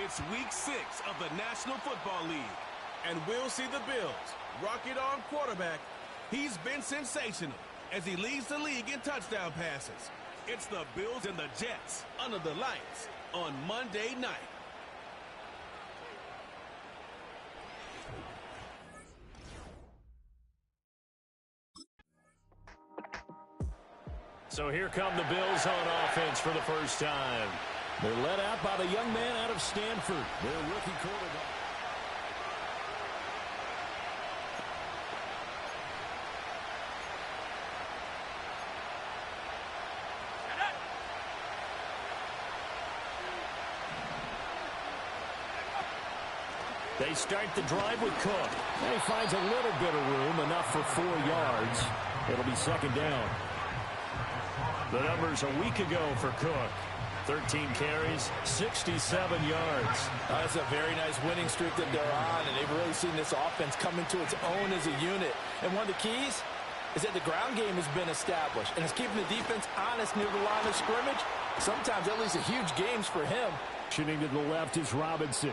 It's Week 6 of the National Football League, and we'll see the Bills rock it on quarterback. He's been sensational as he leads the league in touchdown passes. It's the Bills and the Jets under the lights on Monday night. So here come the Bills on offense for the first time. They're led out by the young man out of Stanford, their rookie quarterback. They start the drive with Cook. And he finds a little bit of room, enough for 4 yards. It'll be second down. The numbers a week ago for Cook. 13 carries, 67 yards. That's a very nice winning streak that they're on, and they've really seen this offense come into its own as a unit. And one of the keys is that the ground game has been established, and it's keeping the defense honest near the line of scrimmage. Sometimes that leads to huge games for him. Shooting to the left is Robinson.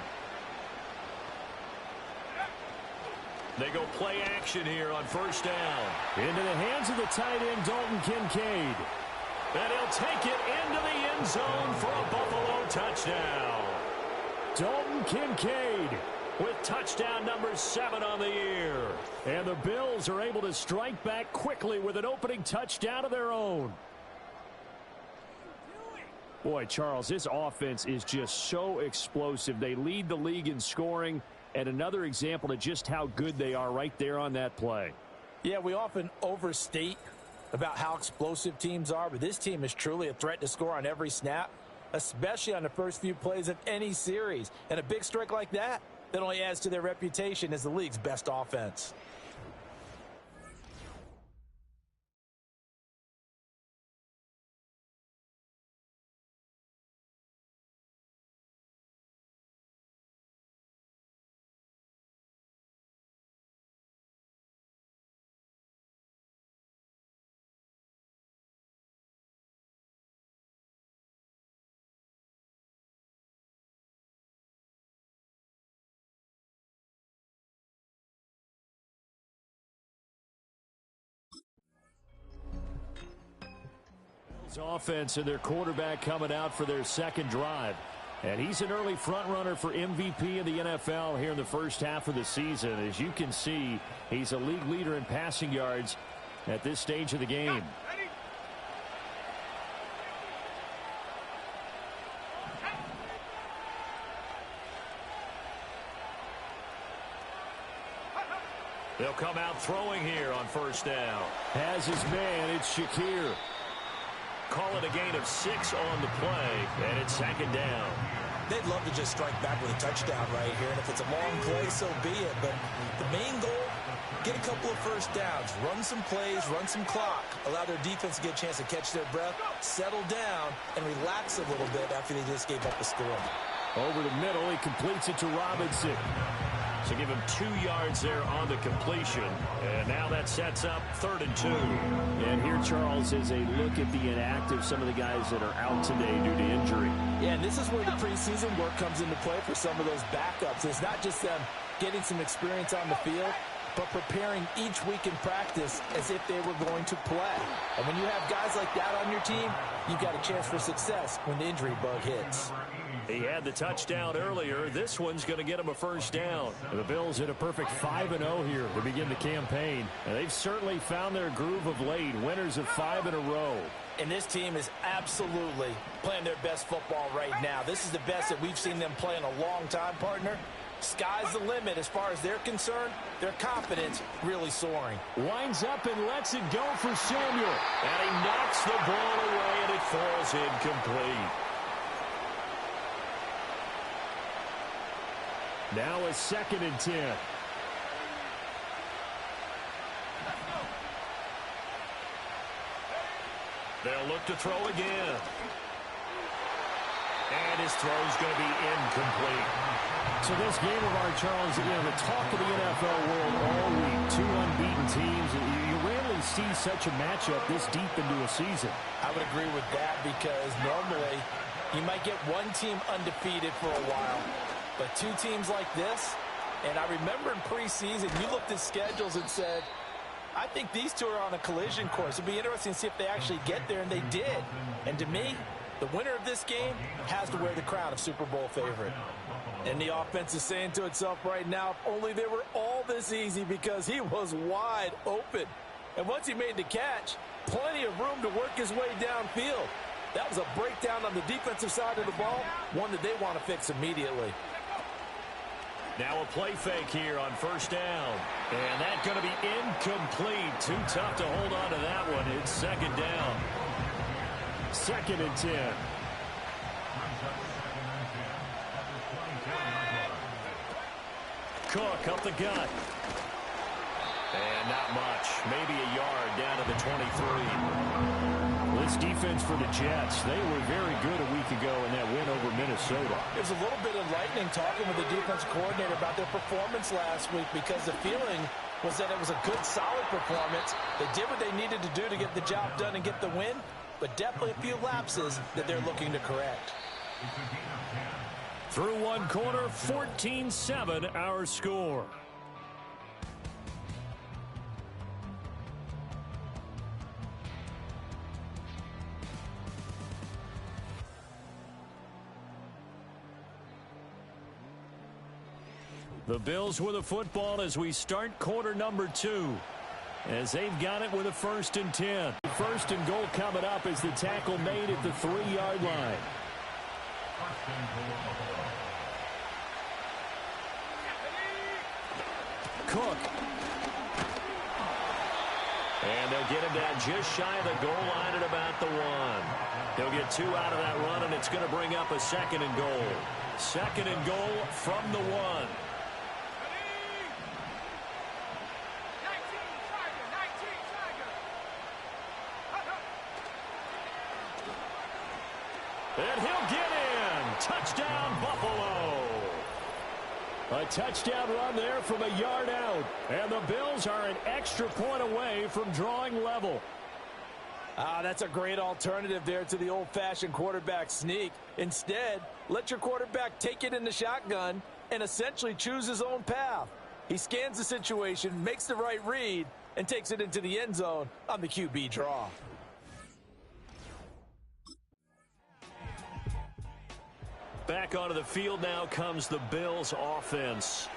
They go play action here on first down. Into the hands of the tight end, Dalton Kincaid. And he'll take it into the end zone for a Buffalo touchdown. Dalton Kincaid with touchdown number 7 on the year. And the Bills are able to strike back quickly with an opening touchdown of their own. Boy, Charles, this offense is just so explosive. They lead the league in scoring, and another example of just how good they are right there on that play. Yeah, we often overstate about how explosive teams are, but this team is truly a threat to score on every snap, especially on the first few plays of any series. And a big strike like that only adds to their reputation as the league's best offense. Offense and their quarterback coming out for their second drive. And he's an early front runner for MVP in the NFL here in the first half of the season. As you can see, he's a league leader in passing yards at this stage of the game. They'll come out throwing here on first down. Has his man, it's Shakir. Call it a gain of 6 on the play, and it's second down. They'd love to just strike back with a touchdown right here, and if it's a long play, so be it. But the main goal, get a couple of first downs, run some plays, run some clock, allow their defense to get a chance to catch their breath, settle down, and relax a little bit after they just gave up the score. Over the middle, he completes it to Robinson. So give him 2 yards there on the completion. And now that sets up 3rd and 2. And here, Charles, is a look at the inactive, some of the guys that are out today due to injury. Yeah, and this is where the preseason work comes into play for some of those backups. It's not just them getting some experience on the field, but preparing each week in practice as if they were going to play. And when you have guys like that on your team, you've got a chance for success when the injury bug hits. He had the touchdown earlier. This one's going to get him a first down. And the Bills hit a perfect 5-0 here to begin the campaign. And they've certainly found their groove of late. Winners of 5 in a row. And this team is absolutely playing their best football right now. This is the best that we've seen them play in a long time, partner. Sky's the limit as far as they're concerned. Their confidence really soaring. Winds up and lets it go for Samuel. And he knocks the ball away, and it falls incomplete. Now a 2nd and 10. They'll look to throw again. And his throw's going to be incomplete. So this game of our, Charles, the talk of the NFL world all week. 2 unbeaten teams. You rarely see such a matchup this deep into a season. I would agree with that because normally You might get one team undefeated for a while, but two teams like this, and I remember in preseason, you looked at schedules and said, I think these two are on a collision course. It'd be interesting to see if they actually get there, and they did. And to me, the winner of this game has to wear the crown of Super Bowl favorite. And the offense is saying to itself right now, if only they were all this easy, because he was wide open. And once he made the catch, plenty of room to work his way downfield. That was a breakdown on the defensive side of the ball, one that they want to fix immediately. Now a play fake here on first down. And that's going to be incomplete. Too tough to hold on to that one. It's second down. 2nd and 10. Cook up the gut. And not much. Maybe a yard down to the 23. This defense for the Jets, they were very good a week ago in that win over Minnesota. It was a little bit enlightening talking with the defense coordinator about their performance last week, because the feeling was that it was a good, solid performance. They did what they needed to do to get the job done and get the win, but definitely a few lapses that they're looking to correct. Through one quarter, 14-7 our score. The Bills with the football as we start quarter number 2. As they've got it with a 1st and 10. 1st and goal coming up as the tackle made at the 3-yard line. Cook. And they'll get him down just shy of the goal line at about the 1. He'll get 2 out of that run, and it's going to bring up a 2nd and goal. 2nd and goal from the 1. And he'll get in. Touchdown, Buffalo. A touchdown run there from a yard out. And the Bills are an extra point away from drawing level. That's a great alternative there to the old-fashioned quarterback sneak. Instead, let your quarterback take it in the shotgun and essentially choose his own path. He scans the situation, makes the right read, and takes it into the end zone on the QB draw. Back onto the field now comes the Bills offense.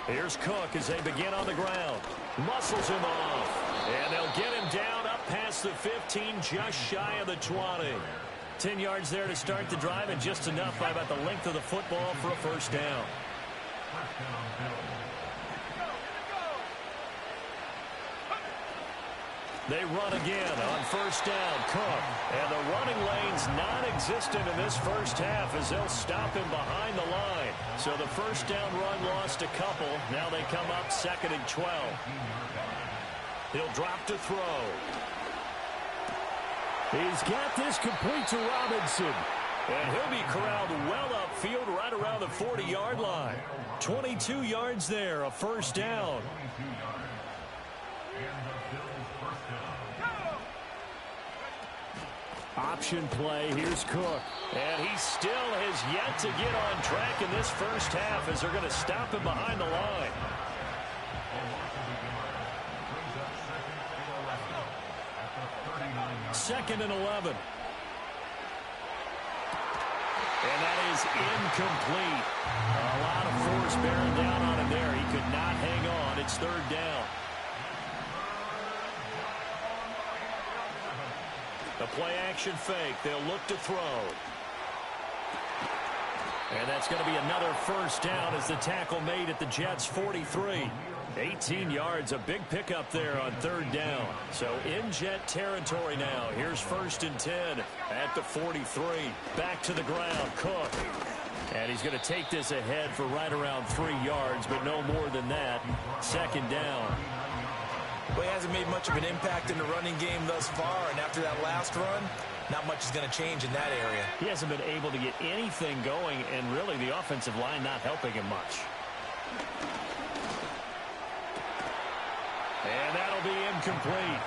Here's Cook as they begin on the ground. Muscles him off. And they'll get him down up past the 15, just shy of the 20. 10 yards there to start the drive, and just enough by about the length of the football for a 1st down. They run again on 1st down. Cook. And the running lane's non-existent in this 1st half as they'll stop him behind the line. So the 1st down run lost a couple. Now they come up 2nd and 12. He'll drop to throw. He's got this complete to Robinson. And he'll be corralled well upfield right around the 40-yard line. 22 yards there, a 1st down. Option play. Here's Cook. And he still has yet to get on track in this 1st half as they're going to stop him behind the line. Second and 11. And that is incomplete. A lot of force bearing down on him there. He could not hang on. It's 3rd down. The play action fake. They'll look to throw. And that's going to be another 1st down as the tackle made at the Jets' 43. 18 yards, a big pickup there on 3rd down. So in Jet territory now. Here's 1st and 10 at the 43. Back to the ground, Cook. And he's going to take this ahead for right around 3 yards, but no more than that. 2nd down. Well, he hasn't made much of an impact in the running game thus far, and after that last run, not much is going to change in that area. He hasn't been able to get anything going, and really the offensive line not helping him much. And that'll be incomplete.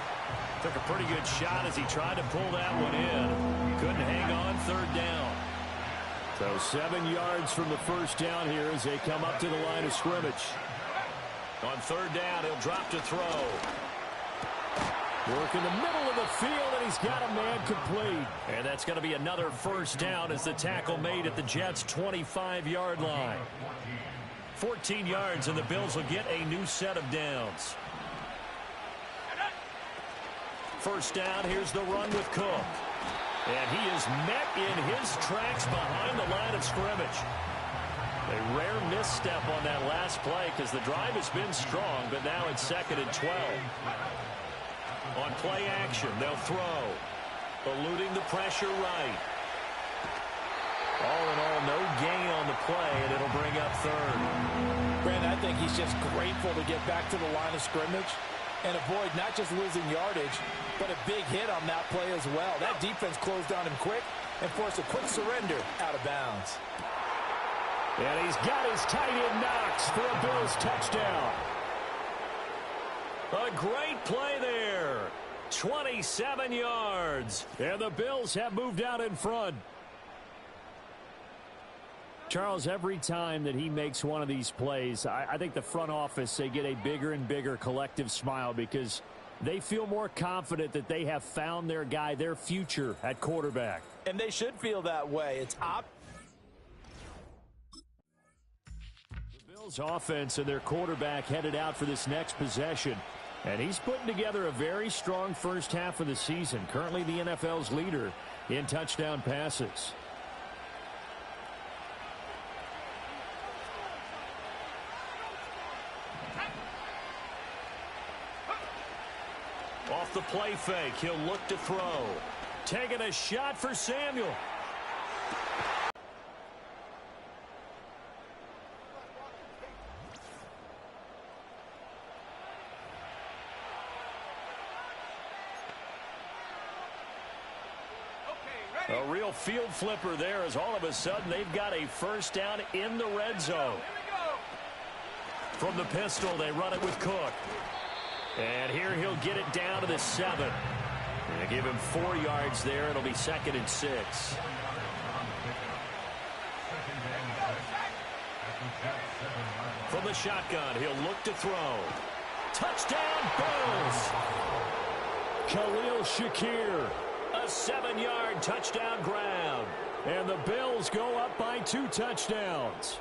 Took a pretty good shot as he tried to pull that one in. Couldn't hang on, third down. So 7 yards from the first down here as they come up to the line of scrimmage. On third down, he'll drop to throw. Work in the middle of the field, and he's got a man complete. And that's going to be another first down as the tackle made at the Jets' 25-yard line. 14 yards, and the Bills will get a new set of downs. First down, here's the run with Cook. And he is met in his tracks behind the line of scrimmage. A rare misstep on that last play because the drive has been strong, but now it's 2nd and 12. On play action, they'll throw. Eluding the pressure right. All in all, no gain on the play, and it'll bring up third. Brandon, I think he's just grateful to get back to the line of scrimmage and avoid not just losing yardage, but a big hit on that play as well. That defense closed on him quick and forced a quick surrender out of bounds. And he's got his tight end Knox for a Bills touchdown. A great play there. 27 yards. And the Bills have moved out in front. Charles, every time that he makes one of these plays, I think the front office, they get a bigger and bigger collective smile because they feel more confident that they have found their guy, their future at quarterback. And they should feel that way. It's The Bills offense and their quarterback headed out for this next possession. And he's putting together a very strong first half of the season. Currently the NFL's leader in touchdown passes. Off the play fake, he'll look to throw. Taking a shot for Samuel. A real field flipper there as all of a sudden they've got a first down in the red zone. From the pistol, they run it with Cook. And here he'll get it down to the 7. And give him 4 yards there. It'll be 2nd and 6. From the shotgun, he'll look to throw. Touchdown, Bills! Khalil Shakir. A 7-yard touchdown grab. And the Bills go up by 2 touchdowns.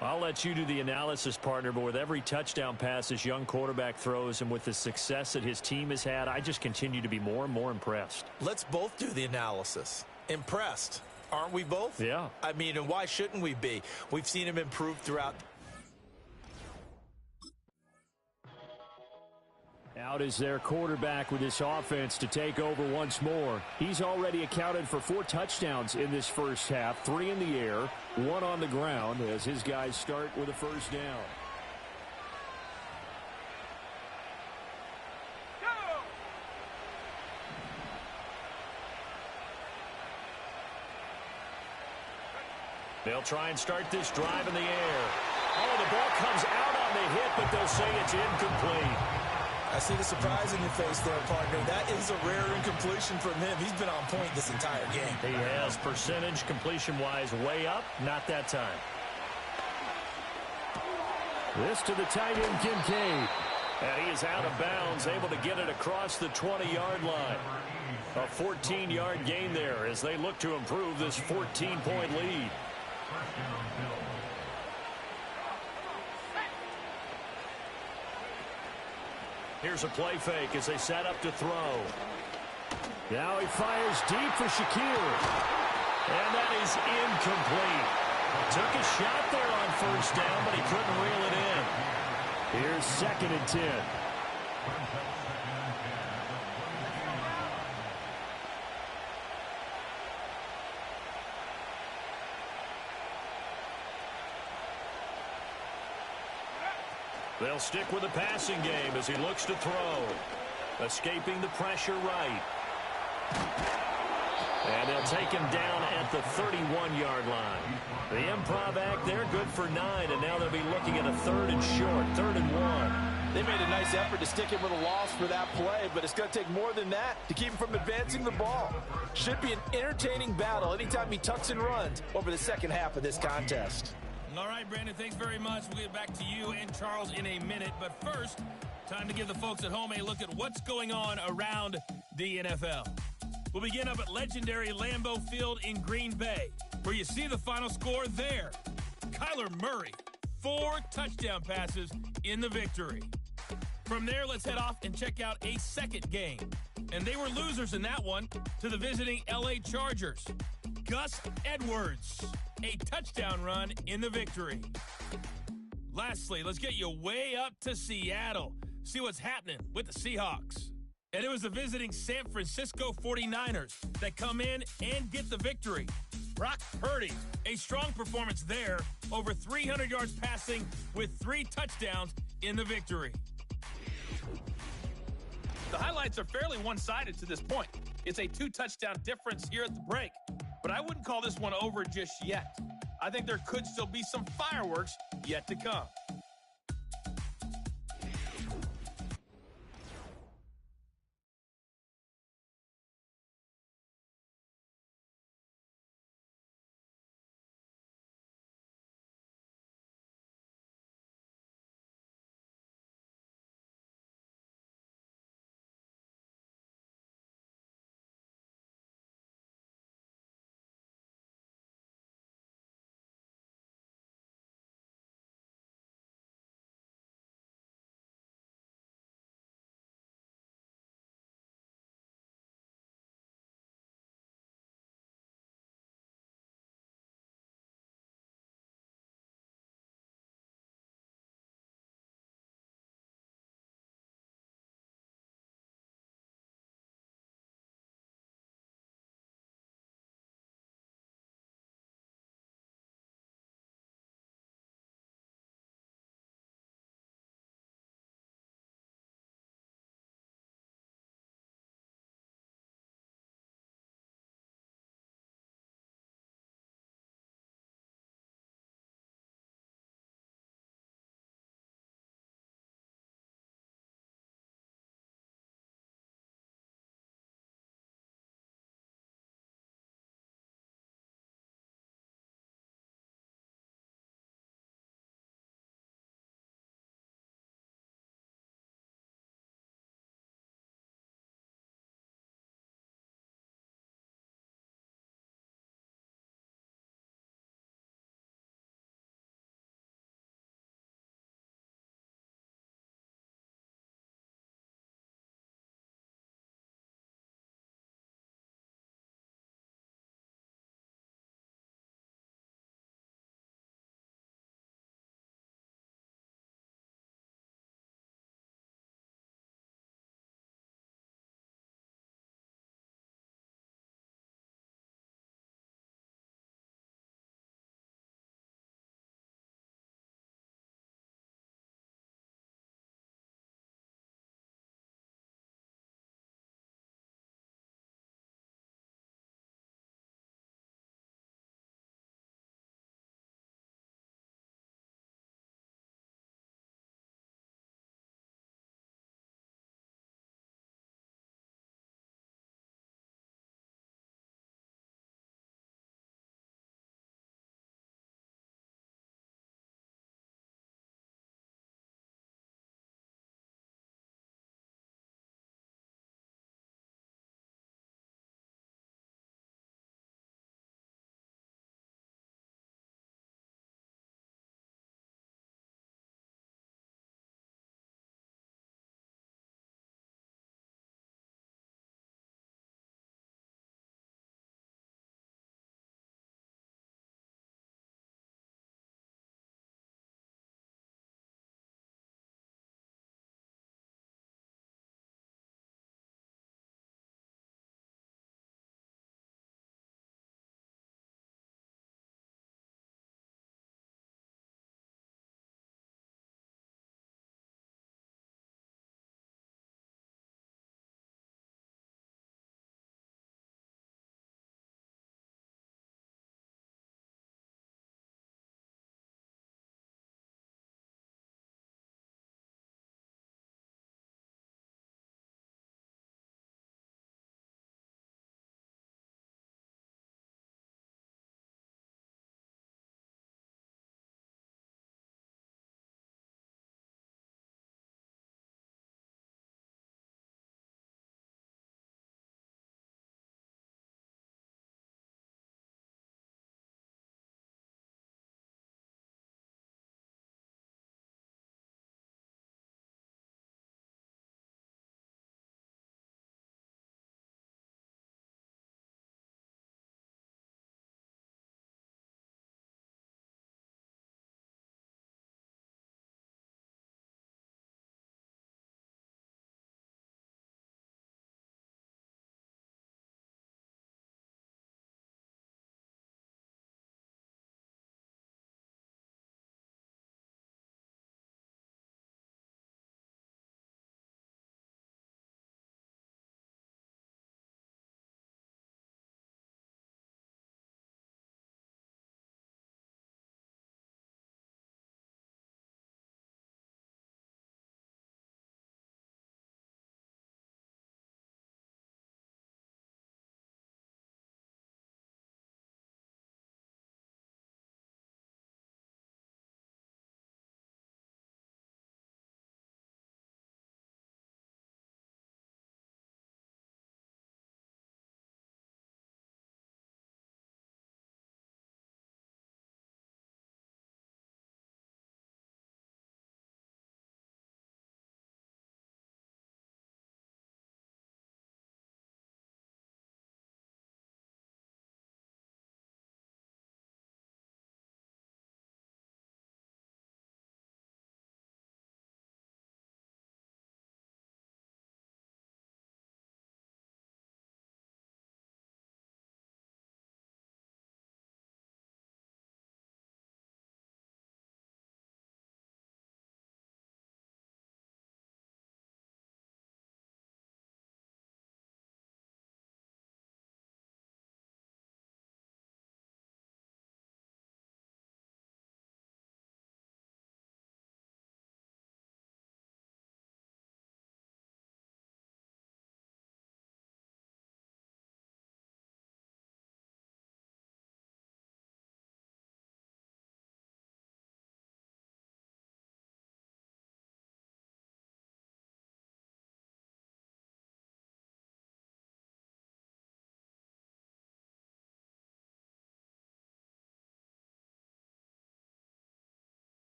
I'll let you do the analysis, partner, but with every touchdown pass this young quarterback throws and with the success that his team has had, I just continue to be more and more impressed. Let's both do the analysis. Impressed. Aren't we both? Yeah. I mean, and why shouldn't we be? We've seen him improve throughout. Out is their quarterback with this offense to take over once more. He's already accounted for 4 touchdowns in this first half, 3 in the air, 1 on the ground as his guys start with a first down. They'll try and start this drive in the air. Oh, the ball comes out on the hit, but they'll say it's incomplete. I see the surprise in your face there, partner. That is a rare incompletion from him. He's been on point this entire game. He has. Percentage completion-wise way up. Not that time. This to the tight end, Kincaid. And he is out of bounds, able to get it across the 20-yard line. A 14-yard gain there as they look to improve this 14-point lead. Here's a play fake as they set up to throw. Now he fires deep for Shakir. And that is incomplete. Took a shot there on first down, but he couldn't reel it in. Here's 2nd and 10. They'll stick with the passing game as he looks to throw. Escaping the pressure right. And they'll take him down at the 31-yard line. The improv act, they're good for 9, and now they'll be looking at a 3rd and short, 3rd and 1. They made a nice effort to stick him with a loss for that play, but it's going to take more than that to keep him from advancing the ball. Should be an entertaining battle anytime he tucks and runs over the second half of this contest. All right, Brandon, thanks very much. We'll get back to you and Charles in a minute. But first, time to give the folks at home a look at what's going on around the NFL. We'll begin up at legendary Lambeau Field in Green Bay, where you see the final score there. Kyler Murray, 4 touchdown passes in the victory. From there, let's head off and check out a second game. And they were losers in that one to the visiting L.A. Chargers. Gus Edwards, a touchdown run in the victory. Lastly, let's get you way up to Seattle. See what's happening with the Seahawks. And it was the visiting San Francisco 49ers that come in and get the victory. Brock Purdy, a strong performance there, over 300 yards passing with 3 touchdowns in the victory. The highlights are fairly one-sided to this point. It's a 2-touchdown difference here at the break, but I wouldn't call this one over just yet. I think there could still be some fireworks yet to come.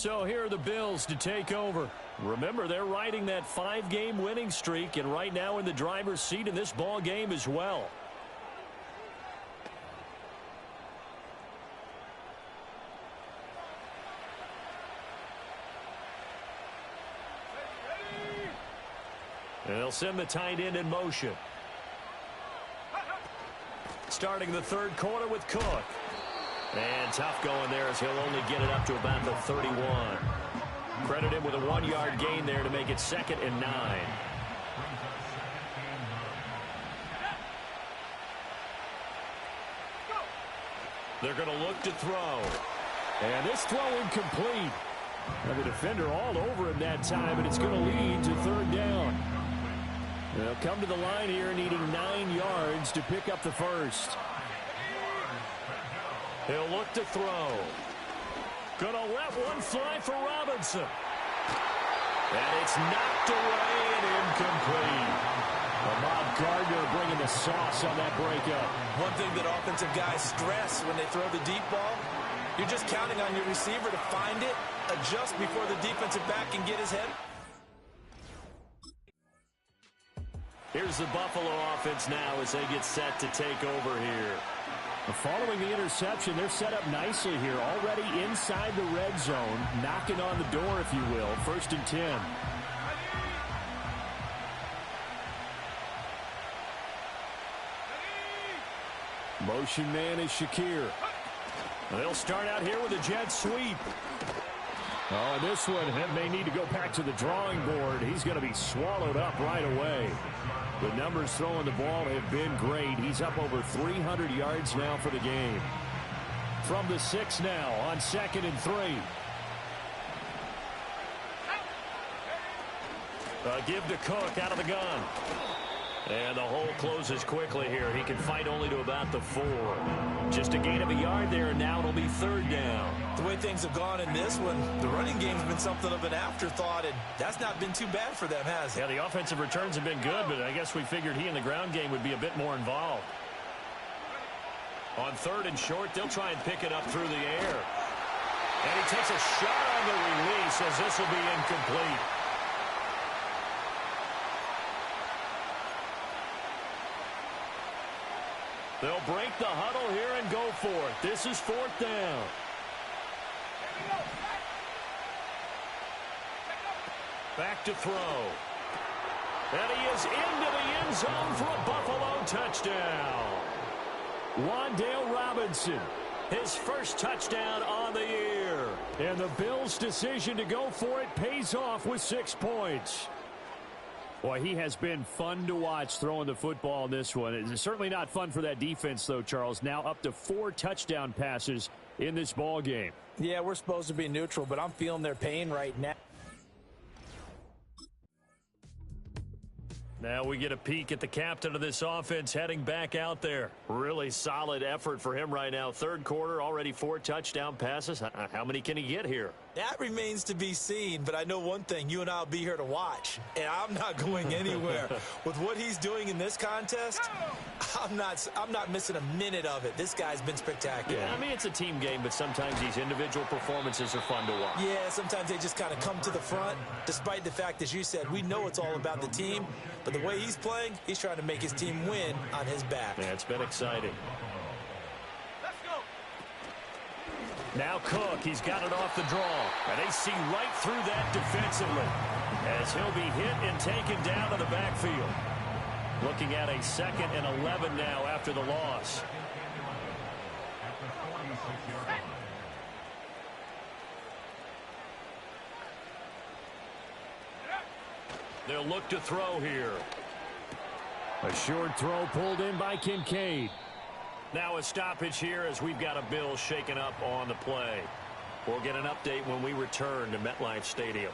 So here are the Bills to take over. Remember, they're riding that 5-game winning streak, and right now in the driver's seat in this ball game as well. And they'll send the tight end in motion. Starting the third quarter with Cook. And tough going there as he'll only get it up to about the 31. Credit him with a 1-yard gain there to make it 2nd and 9. They're going to look to throw. And this throw incomplete. Now the defender all over him that time, and it's going to lead to 3rd down. They'll come to the line here needing 9 yards to pick up the first. He'll look to throw. Gonna let one fly for Robinson. And it's knocked away and incomplete. Ahmad Gardner bringing the sauce on that breakup. One thing that offensive guys stress when they throw the deep ball, you're just counting on your receiver to find it, adjust before the defensive back can get his head. Here's the Buffalo offense now as they get set to take over here. Following the interception, they're set up nicely here, already inside the red zone, knocking on the door, if you will. 1st and 10. Motion man is Shakir. They'll start out here with a jet sweep. Oh, and this one may need to go back to the drawing board. He's going to be swallowed up right away. The numbers throwing the ball have been great. He's up over 300 yards now for the game. From the 6 now on 2nd and 3. Give to Cook out of the gun. And the hole closes quickly here. He can fight only to about the 4. Just a gain of a yard there, and now it'll be 3rd down. The way things have gone in this one, the running game's been something of an afterthought, and that's not been too bad for them, has it? Yeah, the offensive returns have been good, but I guess we figured he in the ground game would be a bit more involved. On 3rd and short, they'll try and pick it up through the air. And he takes a shot on the release as this will be incomplete. They'll break the huddle here and go for it. This is 4th down. Back to throw. And he is into the end zone for a Buffalo touchdown. Wan'Dale Robinson, his first touchdown on the year. And the Bills' decision to go for it pays off with 6 points. Boy, he has been fun to watch throwing the football in this one. It's certainly not fun for that defense, though, Charles. Now up to 4 touchdown passes in this ball game. Yeah, we're supposed to be neutral, but I'm feeling their pain right now. Now we get a peek at the captain of this offense heading back out there. Really solid effort for him right now. 3rd quarter, already 4 touchdown passes. How many can he get here? That remains to be seen, but I know one thing. You and I will be here to watch, and I'm not going anywhere. With what he's doing in this contest, I'm not missing a minute of it. This guy's been spectacular. Yeah, I mean, it's a team game, but sometimes these individual performances are fun to watch. Yeah, sometimes they just kind of come to the front, despite the fact, as you said, we know it's all about the team, but the way he's playing, he's trying to make his team win on his back. Yeah, it's been exciting. Now Cook, he's got it off the draw. And they see right through that defensively as he'll be hit and taken down to the backfield. Looking at a 2nd and 11 now after the loss. They'll look to throw here. A short throw pulled in by Kincaid. Now a stoppage here as we've got a Bill shaken up on the play. We'll get an update when we return to MetLife Stadium.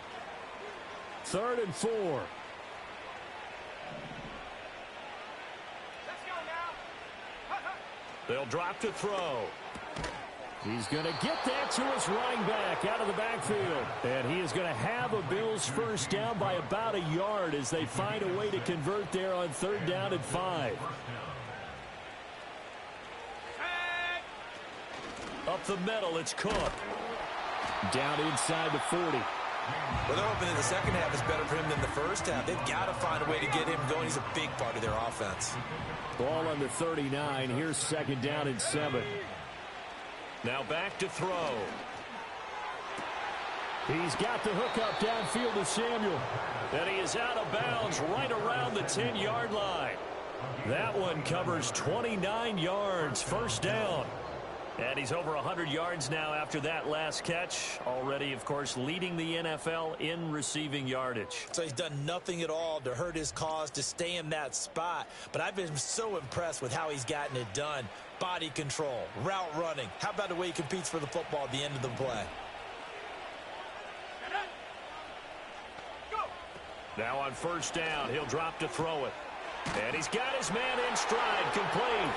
3rd and 4. Let's go now. They'll drop to throw. He's going to get that to his running back out of the backfield. And he is going to have a Bills first down by about a yard as they find a way to convert there on 3rd down and 5. Up the middle, it's Cook. Down inside the 40. Well, they're hoping that the second half is better for him than the first half. They've got to find a way to get him going. He's a big part of their offense. Ball on the 39. Here's second down and 7. Now back to throw. He's got the hook up downfield to Samuel. And he is out of bounds right around the 10-yard line. That one covers 29 yards, first down. And he's over 100 yards now after that last catch. Already, of course, leading the NFL in receiving yardage. So he's done nothing at all to hurt his cause to stay in that spot. But I've been so impressed with how he's gotten it done. Body control, route running. How about the way he competes for the football at the end of the play? Now on first down, he'll drop to throw it. And he's got his man in stride, complete.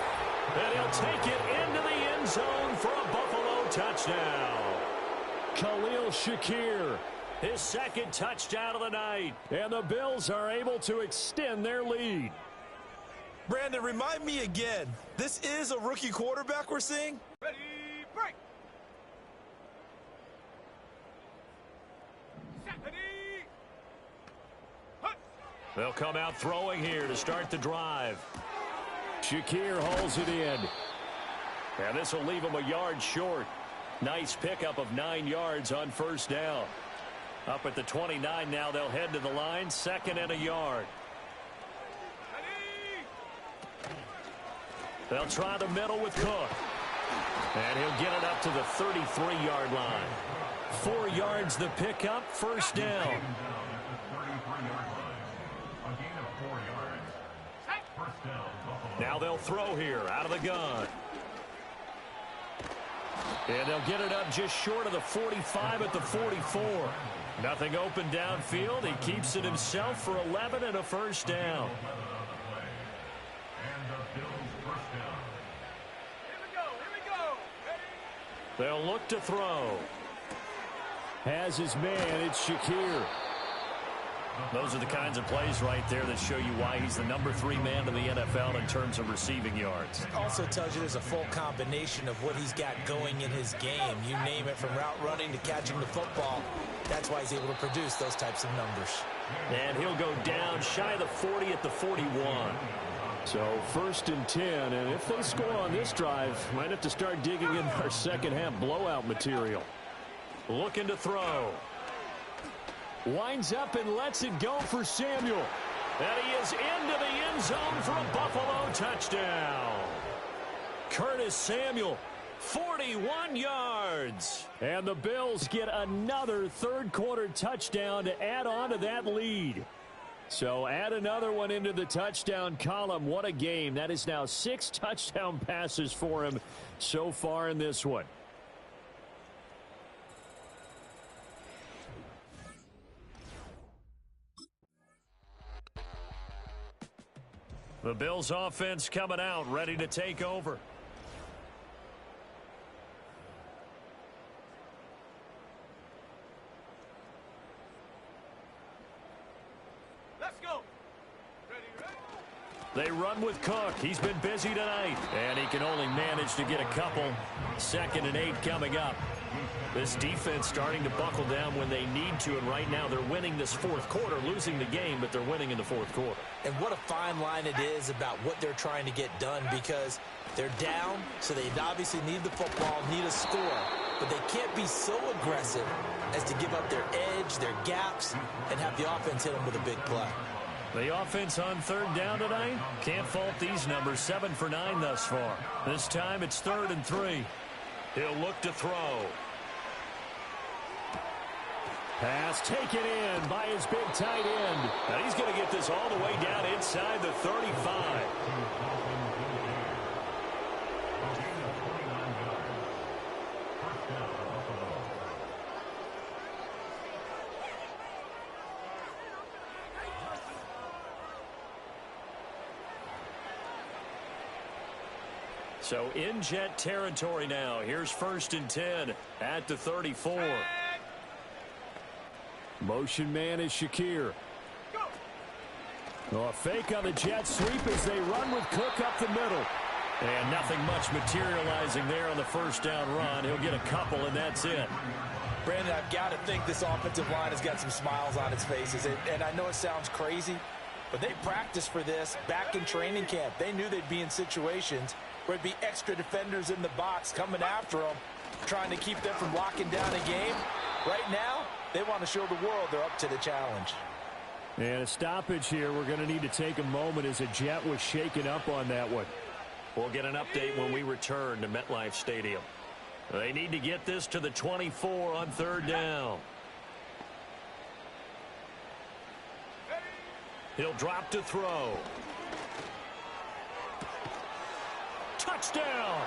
And he'll take it into the end zone for a Buffalo touchdown. Khalil Shakir. His second touchdown of the night. And the Bills are able to extend their lead. Brandon, remind me again, this is a rookie quarterback we're seeing? Ready, break. Ready. They'll come out throwing here to start the drive. Shakir hauls it in. And this will leave him a yard short. Nice pickup of 9 yards on first down. Up at the 29 now, they'll head to the line, second and a yard. They'll try the middle with Cook. And he'll get it up to the 33-yard line. 4 yards the pickup, first down. Now they'll throw here out of the gun. And they'll get it up just short of the 45 at the 44. Nothing open downfield. He keeps it himself for 11 and a first down. They'll look to throw. Has his man, it's Shakir. Those are the kinds of plays right there that show you why he's the number 3 man in the NFL in terms of receiving yards. Also tells you there's a full combination of what he's got going in his game. You name it, from route running to catching the football. That's why he's able to produce those types of numbers. And he'll go down shy of the 40 at the 41. So first and 10, and if they score on this drive, might have to start digging in our second half blowout material. Looking to throw. Winds up and lets it go for Samuel. And he is into the end zone for a Buffalo touchdown. Curtis Samuel, 41 yards. And the Bills get another third-quarter touchdown to add on to that lead. So add another one into the touchdown column. What a game. That is now 6 touchdown passes for him so far in this one. The Bills offense coming out, ready to take over. Let's go. Ready. They run with Cook. He's been busy tonight. And he can only manage to get a couple. 2nd and 8 coming up. This defense starting to buckle down when they need to, and right now they're winning this fourth quarter, losing the game, but they're winning in the fourth quarter. And what a fine line it is about what they're trying to get done, because they're down, so they obviously need the football, need a score, but they can't be so aggressive as to give up their edge, their gaps, and have the offense hit them with a big play. The offense on third down tonight, can't fault these numbers, 7 for 9 thus far. This time it's 3rd and 3. He'll look to throw. Pass taken in by his big tight end. And he's going to get this all the way down inside the 35. So in Jet territory now. Here's 1st and 10 at the 34. Motion man is Shakir. A fake on the jet sweep as they run with Cook up the middle. And nothing much materializing there on the first down run. He'll get a couple, and that's it. Brandon, I've got to think this offensive line has got some smiles on its faces. And I know it sounds crazy, but they practiced for this back in training camp. They knew they'd be in situations where it'd be extra defenders in the box coming after them, trying to keep them from locking down a game. Right now, they want to show the world they're up to the challenge. And a stoppage here. We're going to need to take a moment as a Jet was shaken up on that one. We'll get an update when we return to MetLife Stadium. They need to get this to the 24 on third down. He'll drop to throw. Touchdown!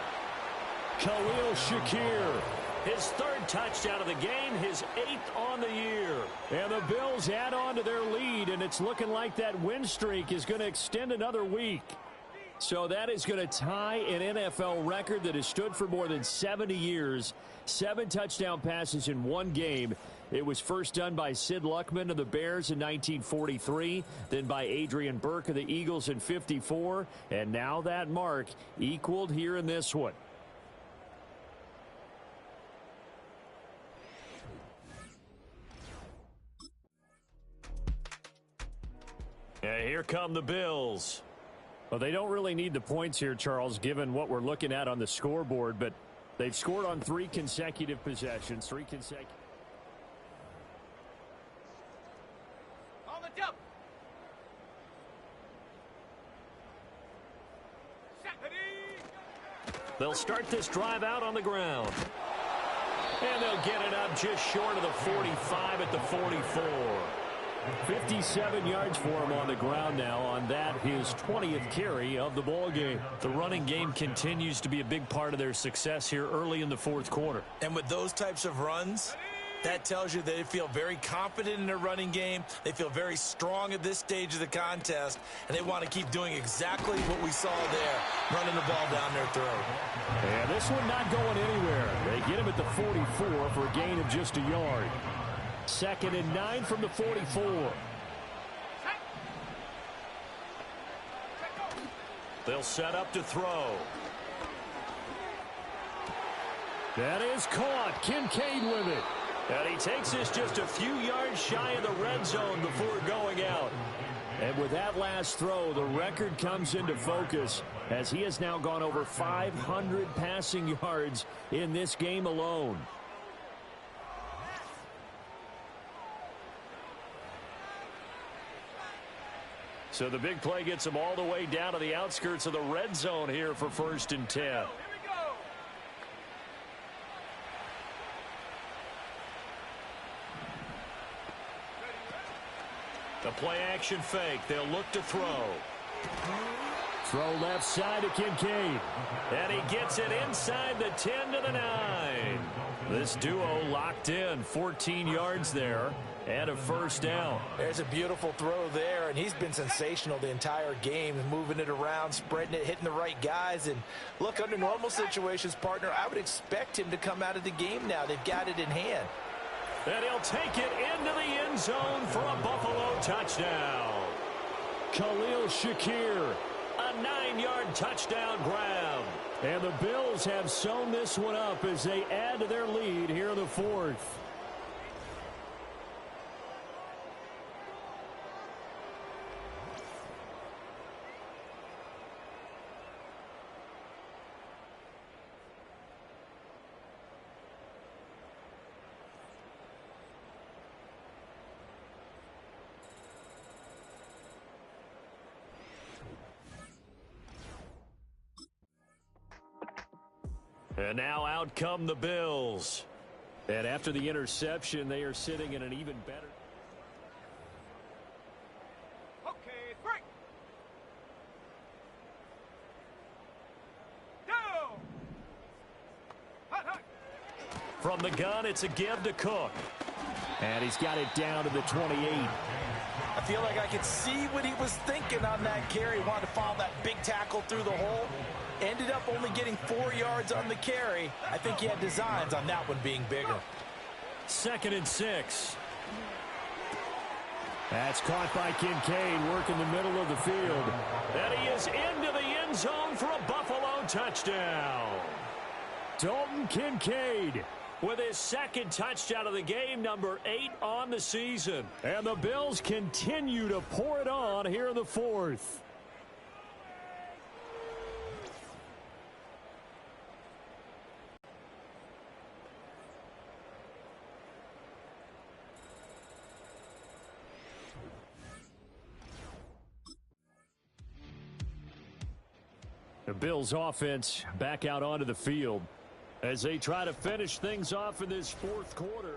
Khalil Shakir. His third touchdown of the game, his 8th on the year. And the Bills add on to their lead, and it's looking like that win streak is going to extend another week. So that is going to tie an NFL record that has stood for more than 70 years. 7 touchdown passes in one game. It was first done by Sid Luckman of the Bears in 1943, then by Adrian Burke of the Eagles in 54, and now that mark equaled here in this one. And here come the Bills. Well, they don't really need the points here, Charles, given what we're looking at on the scoreboard, but they've scored on 3 consecutive possessions, 3 consecutive. On the jump. They'll start this drive out on the ground. And they'll get it up just short of the 45 at the 44. 57 yards for him on the ground now on that, his 20th carry of the ball game. The running game continues to be a big part of their success here early in the fourth quarter. And with those types of runs, that tells you they feel very confident in their running game. They feel very strong at this stage of the contest, and they want to keep doing exactly what we saw there, running the ball down their throat. And this one not going anywhere. They get him at the 44 for a gain of just a yard. 2nd and 9 from the 44. They'll set up to throw. That is caught. Kincaid with it. And he takes this just a few yards shy of the red zone before going out. And with that last throw, the record comes into focus as he has now gone over 500 passing yards in this game alone. So the big play gets him all the way down to the outskirts of the red zone here for 1st and 10. The play action fake. They'll look to throw. Throw left side to Kincaid. And he gets it inside the 10 to the 9. This duo locked in. 14 yards there. And a first down. There's a beautiful throw there, and he's been sensational the entire game, moving it around, spreading it, hitting the right guys. And look, under normal situations, partner, I would expect him to come out of the game now. They've got it in hand. And he'll take it into the end zone for a Buffalo touchdown. Khalil Shakir. A 9-yard touchdown grab. And the Bills have sewn this one up as they add to their lead here in the 4th. And now out come the Bills. And after the interception, they are sitting in an even better. Okay, break. Down. Hot, hot. From the gun, it's a give to Cook. And he's got it down to the 28. I feel like I could see what he was thinking on that carry. He wanted to follow that big tackle through the hole. Ended up only getting 4 yards on the carry. I think he had designs on that one being bigger. 2nd and 6. That's caught by Kincaid, working the middle of the field. And he is into the end zone for a Buffalo touchdown. Dalton Kincaid with his second touchdown of the game, number 8 on the season. And the Bills continue to pour it on here in the fourth. The Bills offense back out onto the field as they try to finish things off in this fourth quarter.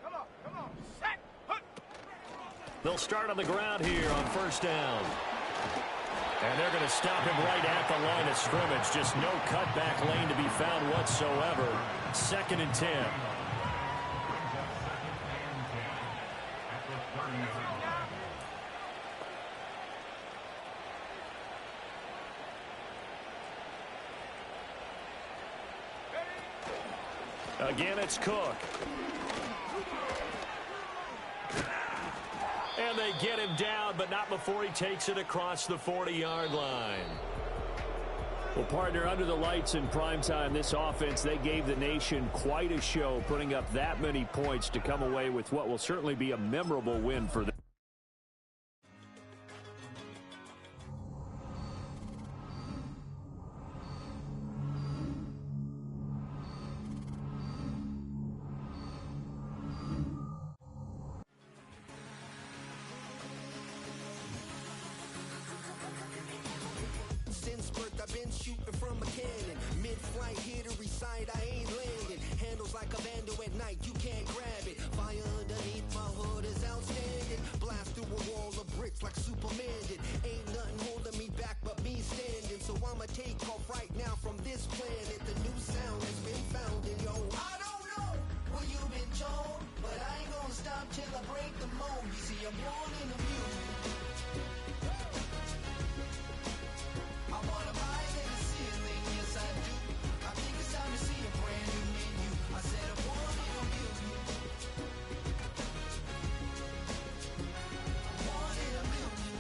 Come on, set. They'll start on the ground here on first down. And they're going to stop him right at the line of scrimmage. Just no cutback lane to be found whatsoever. 2nd and 10. Again, it's Cook. And they get him down, but not before he takes it across the 40-yard line. Well, partner, under the lights in primetime, this offense, they gave the nation quite a show, putting up that many points to come away with what will certainly be a memorable win for them. I've been shooting from a cannon. Mid-flight, here to recite, I ain't landing. Handles like a vandal at night, you can't grab it. Fire underneath my hood is outstanding. Blast through a wall of bricks like Superman did. Ain't nothing holding me back but me standing. So I'ma take off right now from this planet. The new sound has been found in yo. I don't know what you've been told, but I ain't gonna stop till I break the mold. You see, I'm born in the music. I wanna rise in the ceiling, yes I do. I think it's time to see a brand new menu. I said I wanna amuse you. I wanna amuse you.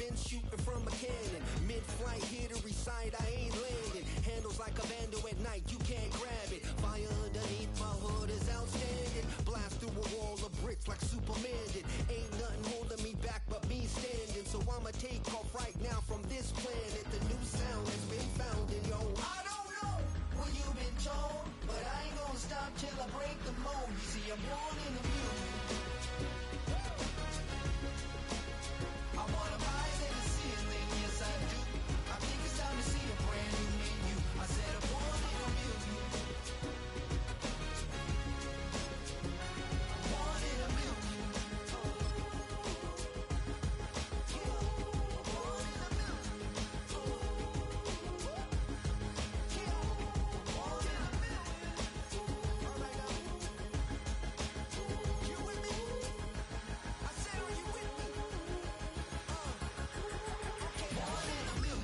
been shooting from a cannon. Mid-flight, here to recite, I ain't landing. Handles like a vandal at night, you can't grab it. Fire underneath my hood is outstanding. Blast through a wall of bricks like Superman did. Ain't nothing holding me back but me standing. So I'ma take off right now from this planet. The new sound has been found in yo. I don't know what you've been told, but I ain't gonna stop till I break the mold. You see, I'm born in the music. I wanna rise in the ceiling, yes I do. I think it's time to see a brand new menu. I said I'm born in the music. Born in the music. Born in the music. Born in the music. All right now. You with me? I said, are you with me?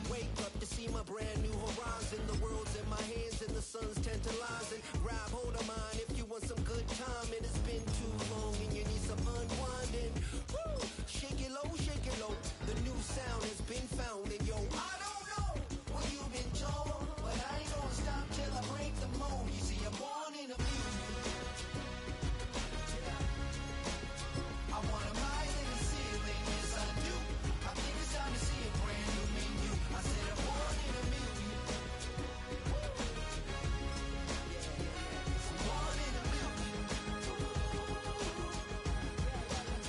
Wake up to see my brand new horizon. The world's in my hands and the sun's tantalizing. Grab hold of mine if you want some good time. And it's been too long and you need some unwinding. Woo! Shake it low, shake it low. The new sound has been found and yo, I don't know what you've been told, but I ain't gonna stop till I break the mold. You see, I'm born in a music. I wanna rise in the ceiling, yes I do. I think it's time to see a brand new menu. I said I'm born in a million. Born in a million.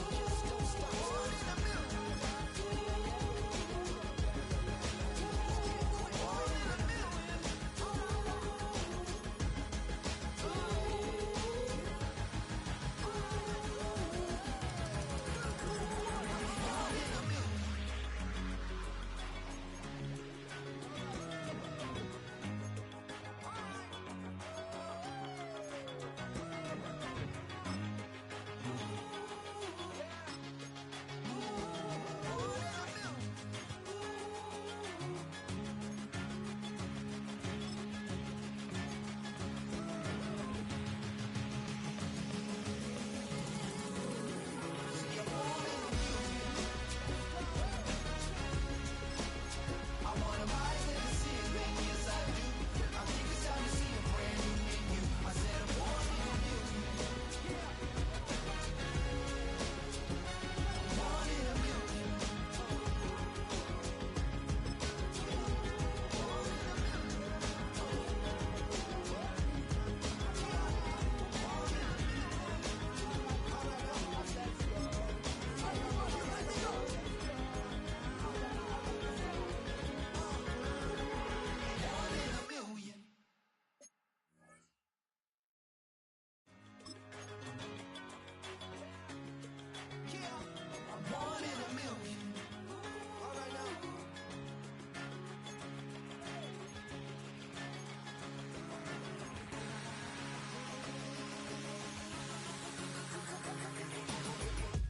Just don't stop. Born in a million. Born in a million. Born in a million. I wanna rise in the ceiling, yes I do. I think it's time to see a brand new menu. I said I'm born in a million. Born in a million. Born in a million. Born in a million. Yeah, I'm born in a million. All right now.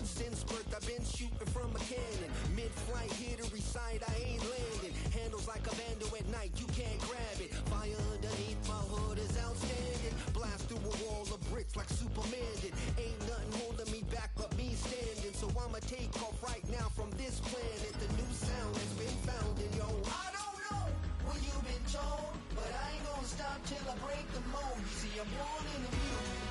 Since birth, I've been shooting from a cannon. Mid-flight, here to recite, I ain't landing. Handles like a vandal at night, you can't grab it. Fire underneath my hood is outstanding. Blast through a wall of bricks like Superman did. Ain't nothing holding me back but me standing. So I'ma take off right now from this planet. The new sound has been found and yo, I don't know what you've been told, but I ain't gonna stop till I break the mold. You see, I'm born in the music.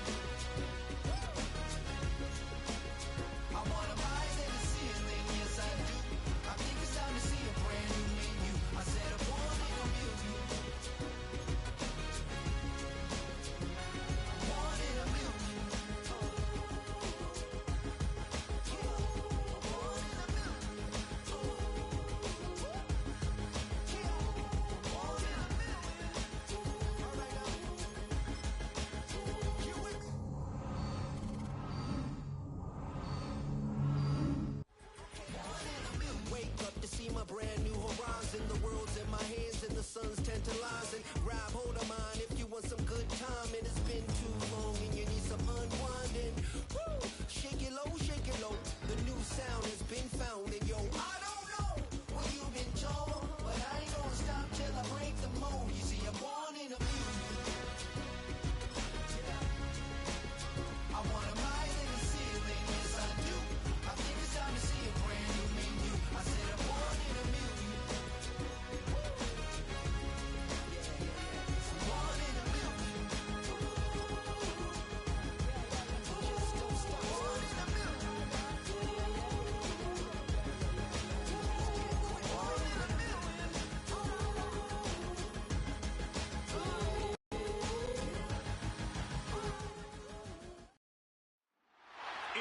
I wanna rise in the ceiling, yes I do. I think it's time to see a brand new menu. I said I'm born in a million.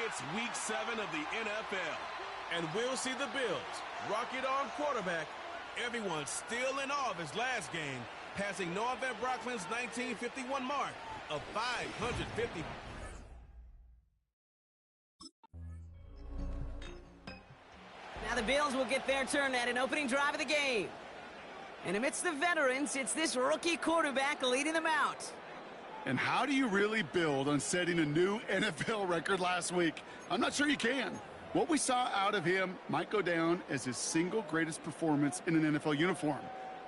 It's week 7 of the NFL, and we'll see the Bills rock it on quarterback. Everyone's still in awe of his last game, passing Noah Van Brocklin's 1951 mark of 550. Now the Bills will get their turn at an opening drive of the game. And amidst the veterans, it's this rookie quarterback leading them out. And how do you really build on setting a new NFL record last week? I'm not sure you can. What we saw out of him might go down as his single greatest performance in an NFL uniform.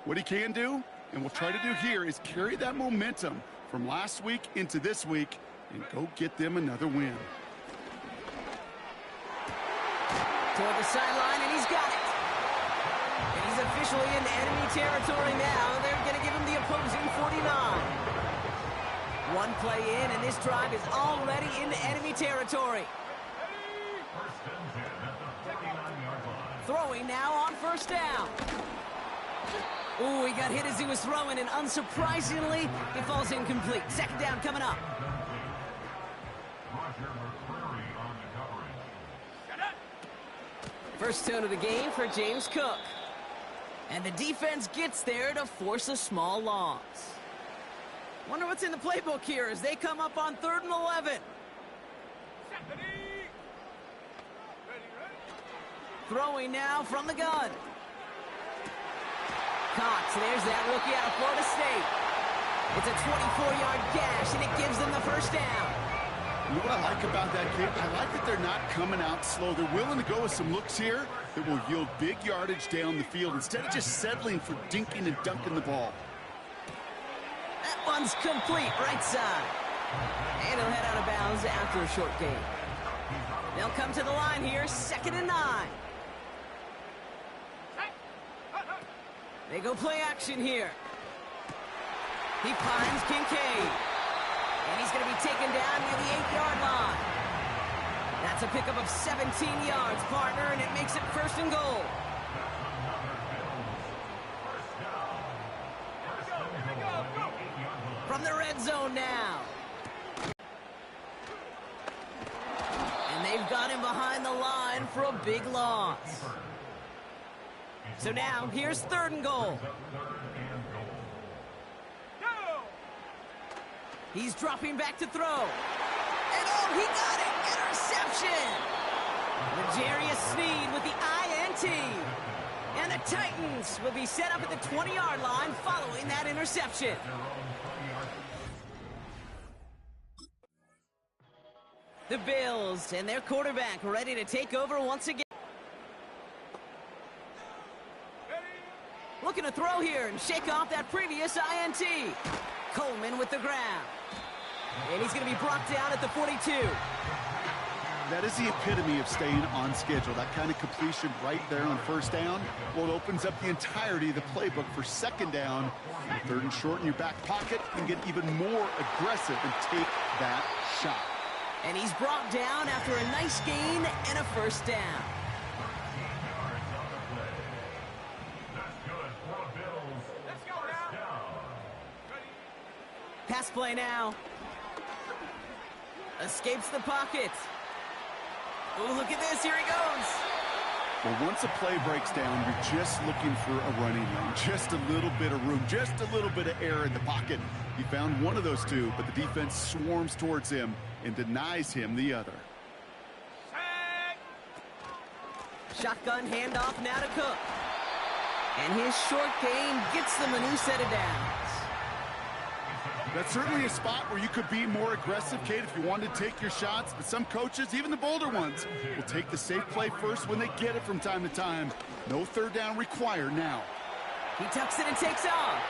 What he can do, and we'll try to do here, is carry that momentum from last week into this week and go get them another win. Toward the sideline, and he's got it. And he's officially in enemy territory now. They're going to give him the opposing 49. One play in, and this drive is already into enemy territory. Throwing now on first down. Ooh, he got hit as he was throwing, and unsurprisingly, he falls incomplete. Second down coming up. First tone of the game for James Cook. And the defense gets there to force a small loss. Wonder what's in the playbook here as they come up on 3rd and 11. Throwing now from the gun. Cox, there's that rookie out of Florida State. It's a 24-yard gash, and it gives them the first down. You know what I like about that kid? I like that they're not coming out slow. They're willing to go with some looks here that will yield big yardage down the field instead of just settling for dinking and dunking the ball. That one's complete, right side. And he'll head out of bounds after a short gain. They'll come to the line here, 2nd and 9. They go play action here. He finds Kincaid. And he's going to be taken down near the 8-yard line. That's a pickup of 17 yards, partner, and it makes it 1st and goal. From the red zone now. And they've got him behind the line for a big loss. So now, here's 3rd and goal. He's dropping back to throw. And oh, he got it! Interception! L'Jarius Sneed with the INT. And the Titans will be set up at the 20-yard line following that interception. The Bills and their quarterback ready to take over once again. Looking to throw here and shake off that previous INT. Coleman with the grab. And he's going to be brought down at the 42. That is the epitome of staying on schedule. That kind of completion right there on 1st down. Well, it opens up the entirety of the playbook for 2nd down. 3rd and short in your back pocket and get even more aggressive and take that shot. And he's brought down after a nice gain and a 1st down. Pass play now. Escapes the pocket. Oh, look at this. Here he goes. Well, once a play breaks down, you're just looking for a running lane. Just a little bit of room. Just a little bit of air in the pocket. He found one of those two, but the defense swarms towards him and denies him the other. Shotgun handoff now to Cook. And his short gain gets them a new set of downs. That's certainly a spot where you could be more aggressive, Kate, if you wanted to take your shots. But some coaches, even the bolder ones, will take the safe play first when they get it from time to time. No 3rd down required now. He tucks it and takes off.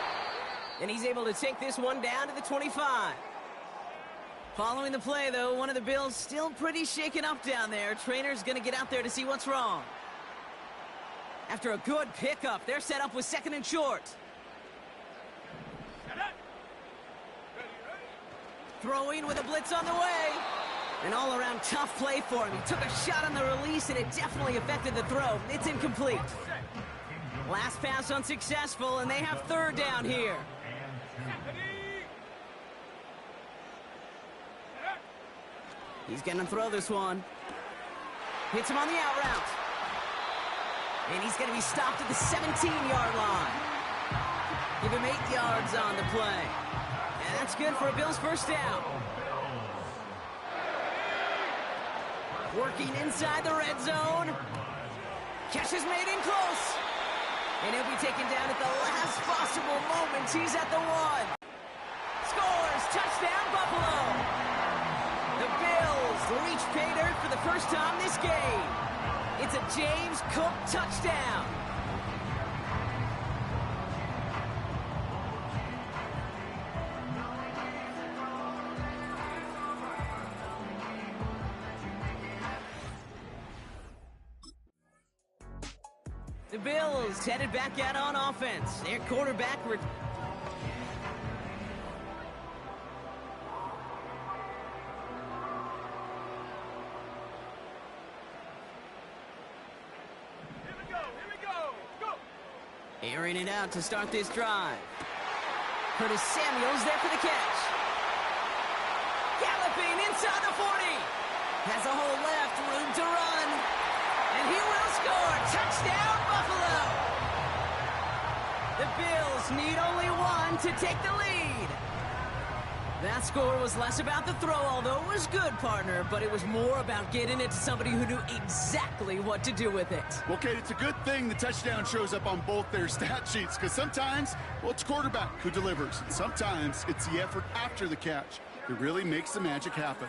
And he's able to take this one down to the 25. Following the play, though, one of the Bills still pretty shaken up down there. Trainer's going to get out there to see what's wrong. After a good pickup, they're set up with 2nd and short. Throwing with a blitz on the way. An all-around tough play for him. He took a shot on the release, and it definitely affected the throw. It's incomplete. Last pass unsuccessful, and they have 3rd down here. He's going to throw this one. Hits him on the out route. And he's going to be stopped at the 17-yard line. Give him 8 yards on the play. And that's good for a Bills first down. Working inside the red zone. Catch is made in close. And he'll be taken down at the last possible moment. He's at the 1. Scores! Touchdown, Buffalo! The Bills reach pay dirt for the first time this game. It's a James Cook touchdown. The Bills headed back out on offense. Their quarterback... airing it out to start this drive. Curtis Samuel's there for the catch. Galloping inside the 40. Has a hole left, room to run. And he will score. Touchdown, Buffalo. The Bills need only 1 to take the lead. That score was less about the throw, although it was good, partner, but it was more about getting it to somebody who knew exactly what to do with it. Well, Kate, it's a good thing the touchdown shows up on both their stat sheets, because sometimes, well, it's quarterback who delivers, and sometimes it's the effort after the catch that really makes the magic happen.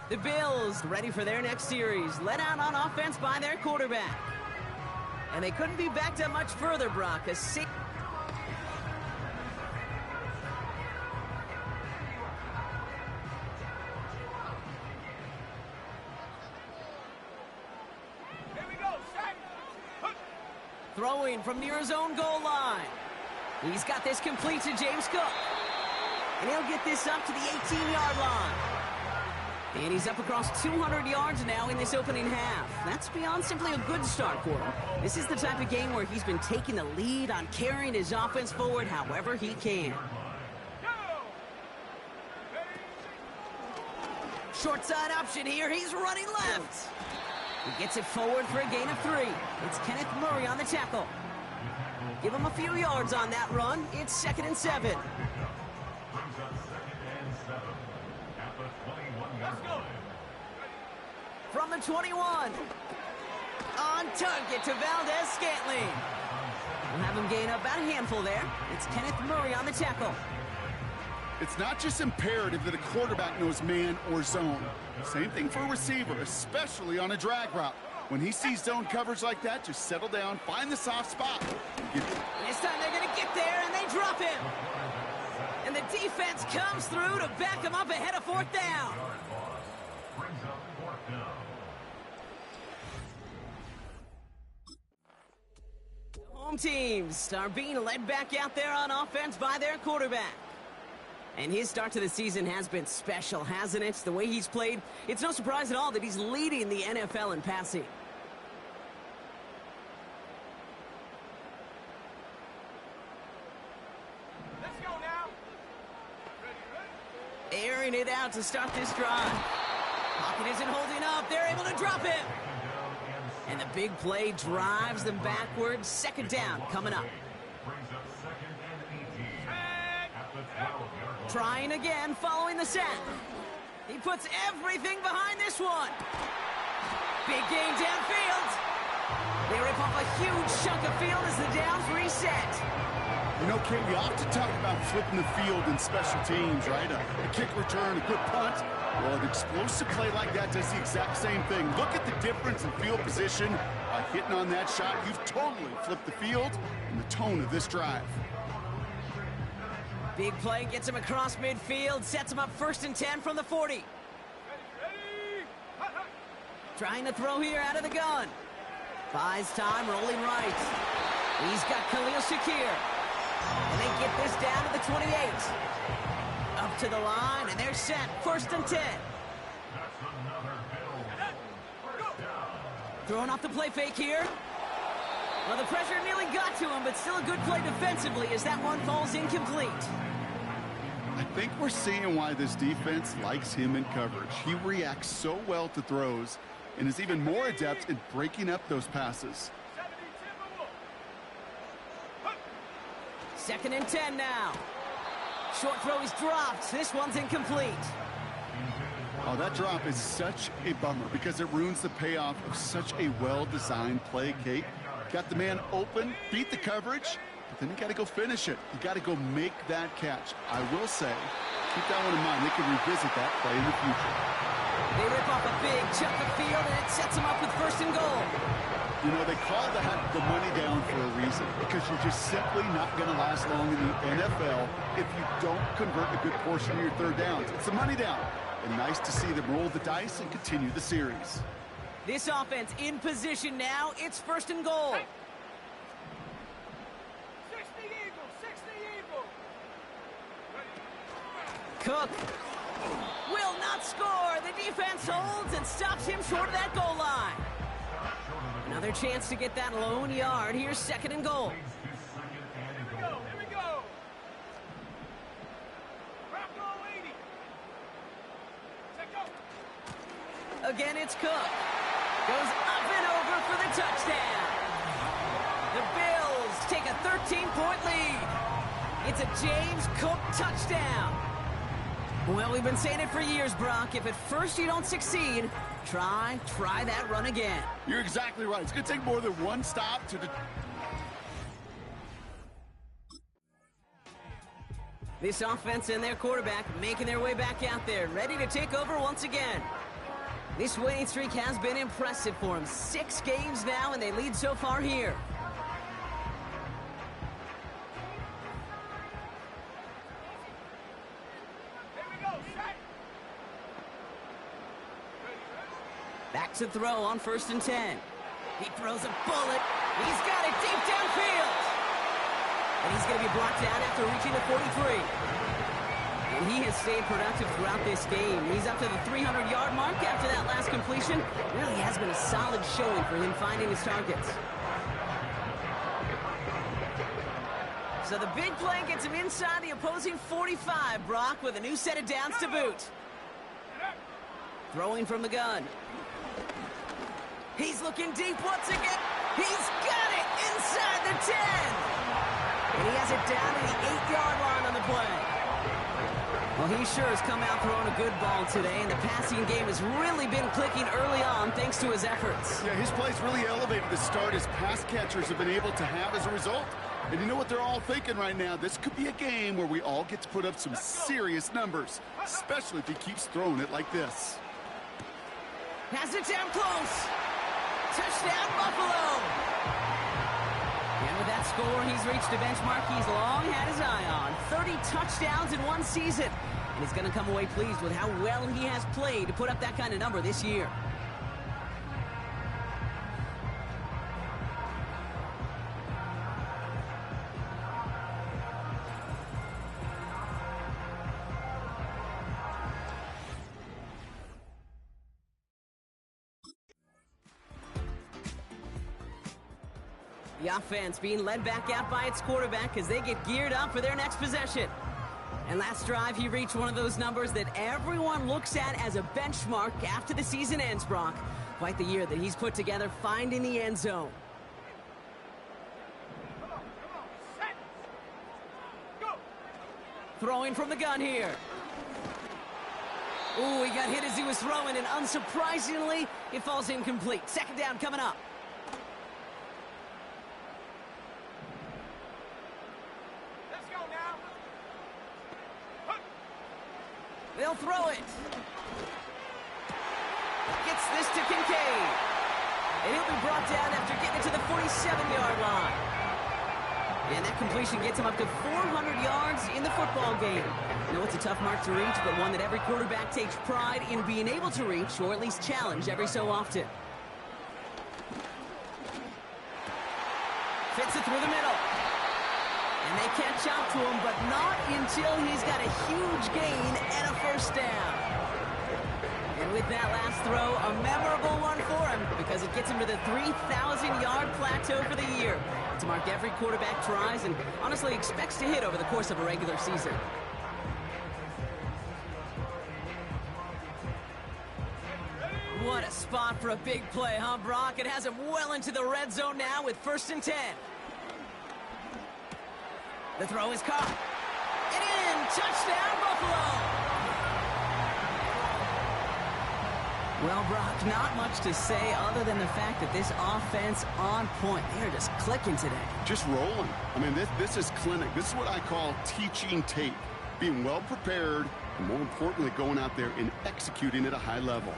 The Bills ready for their next series, led out on offense by their quarterback. And they couldn't be backed up much further, Brock. Throwing from near his own goal line. He's got this complete to James Cook. And he'll get this up to the 18-yard line. And he's up across 200 yards now in this opening half. That's beyond simply a good start for him. This is the type of game where he's been taking the lead on carrying his offense forward however he can. Short side option here. He's running left. He gets it forward for a gain of 3. It's Kenneth Murray on the tackle. Give him a few yards on that run. It's 2nd and 7. From the 21. On target to Valdez-Scantling. We'll have him gain up about a handful there. It's Kenneth Murray on the tackle. It's not just imperative that a quarterback knows man or zone. Same thing for a receiver, especially on a drag route. When he sees zone coverage like that, just settle down, find the soft spot. This time they're going to get there, and they drop him. And the defense comes through to back him up ahead of 4th down. Home teams are being led back out there on offense by their quarterback. And his start to the season has been special, hasn't it? The way he's played, it's no surprise at all that he's leading the NFL in passing. Let's go now. Airing it out to start this drive. Pocket isn't holding up. They're able to drop him. And the big play drives them backwards. 2nd down coming up. Trying again following the sack. He puts everything behind this one. Big gain downfield. They rip off a huge chunk of field as the downs reset. You know, Kate, we often talk about flipping the field in special teams, right? A kick return, a good punt. Well, an explosive play like that does the exact same thing. Look at the difference in field position. By hitting on that shot, you've totally flipped the field and the tone of this drive. Big play gets him across midfield, sets him up 1st and 10 from the 40. Trying to throw here out of the gun. Buys time, rolling right. He's got Khalil Shakir. And they get this down to the 28. Up to the line, and they're set. 1st and 10. Throwing off the play fake here. Well, the pressure nearly got to him, but still a good play defensively as that one falls incomplete. I think we're seeing why this defense likes him in coverage. He reacts so well to throws and is even more adept in breaking up those passes. 2nd and 10 now. Short throw is dropped. This one's incomplete. Oh, that drop is such a bummer because it ruins the payoff of such a well-designed play, Kate. Got the man open, beat the coverage, but then you got to go finish it. You got to go make that catch. I will say, keep that one in mind. They can revisit that play in the future. They rip off a big chunk of field, and it sets them up with 1st and goal. You know, they call that the money down for a reason because you're just simply not going to last long in the NFL if you don't convert a good portion of your 3rd downs. It's a money down. And nice to see them roll the dice and continue the series. This offense in position now. It's 1st and goal. 60 Eagle. Cook will not score. The defense holds and stops him short of that goal line. Another chance to get that lone yard. Here's 2nd and goal. Here we go. Rock on, lady. Again, it's Cook. Goes up and over for the touchdown. The Bills take a 13-point lead. It's a James Cook touchdown. Well, we've been saying it for years, Brock. If at first you don't succeed, try that run again. You're exactly right. It's going to take more than one stop to... This offense and their quarterback making their way back out there, ready to take over once again. This winning streak has been impressive for them. 6 games now, and they lead so far here. Back to throw on 1st and 10. He throws a bullet. He's got it deep downfield. And he's going to be brought down after reaching the 43. And he has stayed productive throughout this game. He's up to the 300-yard mark after that last completion. Really has been a solid showing for him finding his targets. So the big play gets him inside the opposing 45, Brock, with a new set of downs to boot. Throwing from the gun. He's looking deep once again. He's got it inside the 10. And he has it down to the 8-yard line on the play. Well, he sure has come out throwing a good ball today, and the passing game has really been clicking early on thanks to his efforts. Yeah, his play's really elevated the start his pass catchers have been able to have as a result. And you know what they're all thinking right now? This could be a game where we all get to put up some serious numbers, especially if he keeps throwing it like this. Has it down close. Touchdown, Buffalo. And with that score, he's reached a benchmark he's long had his eye on. 30 touchdowns in one season. And he's going to come away pleased with how well he has played to put up that kind of number this year. The offense being led back out by its quarterback as they get geared up for their next possession. And last drive, he reached one of those numbers that everyone looks at as a benchmark after the season ends, Brock. Quite the year that he's put together, finding the end zone. Set. Go. Throwing from the gun here. Ooh, he got hit as he was throwing, and unsurprisingly, it falls incomplete. 2nd down coming up. They'll throw it. Gets this to Kincaid. And he'll be brought down after getting it to the 47-yard line. And that completion gets him up to 400 yards in the football game. I know it's a tough mark to reach, but one that every quarterback takes pride in being able to reach, or at least challenge every so often. Fits it through the middle. And they catch up to him, but not until he's got a huge gain and a 1st down. And And with that last throw, a memorable one for him because it gets him to the 3,000-yard plateau for the year. It's a mark every quarterback tries and honestly expects to hit over the course of a regular season. What a spot for a big play, huh, Brock? It has him well into the red zone now with 1st and 10. The throw is caught. And in! Touchdown, Buffalo! Well, Brock, not much to say other than the fact that this offense on point. They are just clicking today. Just rolling. I mean, this is clinic. This is what I call teaching tape. Being well prepared, and more importantly, going out there and executing at a high level.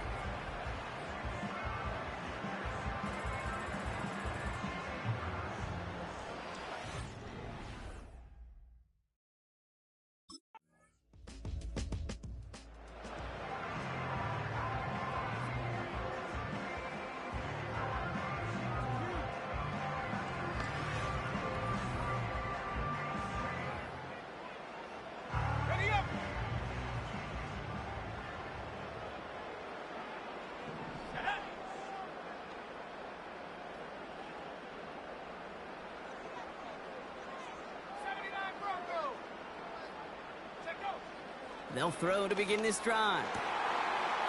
Ready up! Set. 79 Broncos. Set go. They'll throw to begin this drive.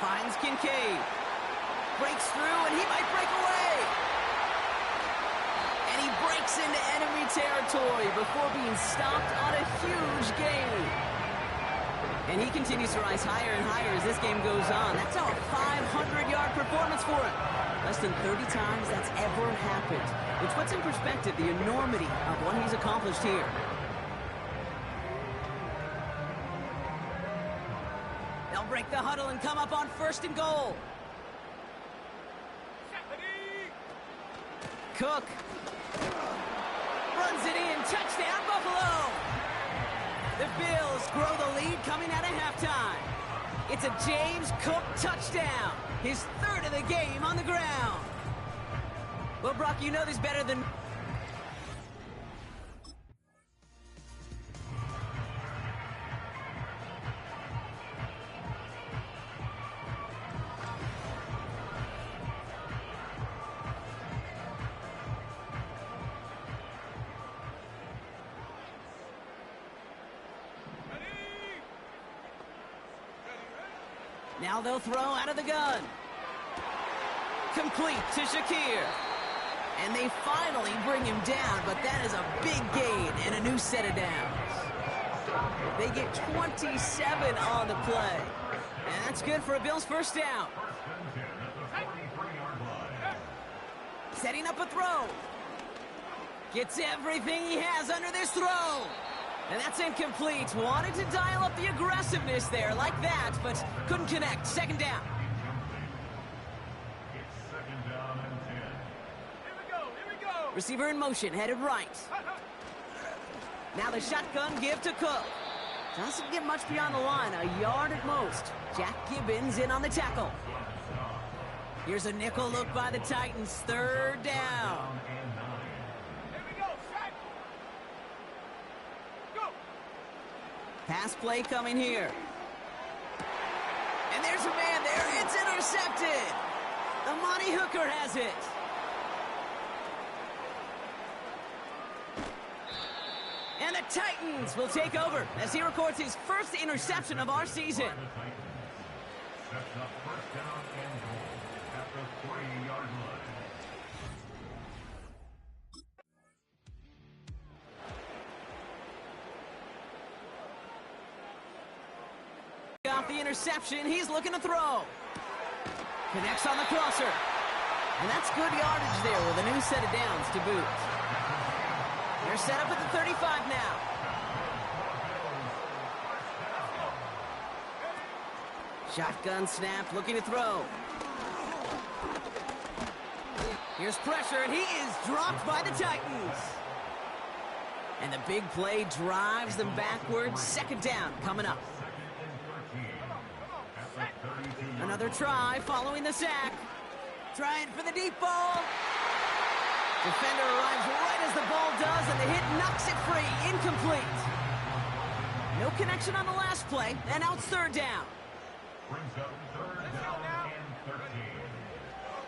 Finds Kincaid. Breaks through, and he might break away. And he breaks into enemy territory before being stopped on a huge gain. And he continues to rise higher and higher as this game goes on. That's now a 500-yard performance for him. Less than 30 times that's ever happened, which puts in perspective the enormity of what he's accomplished here. They'll break the huddle and come up on 1st and goal. Cook runs it in. Touchdown, Buffalo! The Bills grow the lead coming out of halftime. It's a James Cook touchdown. His 3rd of the game on the ground. Well, Brock, you know this better than... Now they'll throw out of the gun. Complete to Shakir. And they finally bring him down, but that is a big gain and a new set of downs. They get 27 on the play. And that's good for a Bills 1st down. Setting up a throw. Gets everything he has under this throw. And that's incomplete. Wanted to dial up the aggressiveness there like that, but couldn't connect. 2nd down. Here we go. Receiver in motion, headed right. Now the shotgun give to Cook. Doesn't get much beyond the line, a yard at most. Jack Gibbons in on the tackle. Here's a nickel look by the Titans. 3rd down. Here we go. Set. Go. Pass play coming here. And there's a man there. It's intercepted. The Monty Hooker has it. And the Titans will take over as he records his 1st interception of our season. Off the interception, he's looking to throw. Connects on the crosser. And that's good yardage there with a new set of downs to boot. They're set up at the 35 now. Shotgun snap, looking to throw. Here's pressure, and he is dropped by the Titans. And the big play drives them backwards. 2nd down coming up. Another try following the sack. Trying for the deep ball. Defender arrives right as the ball does, and the hit knocks it free. Incomplete. No connection on the last play, and now it's 3rd down.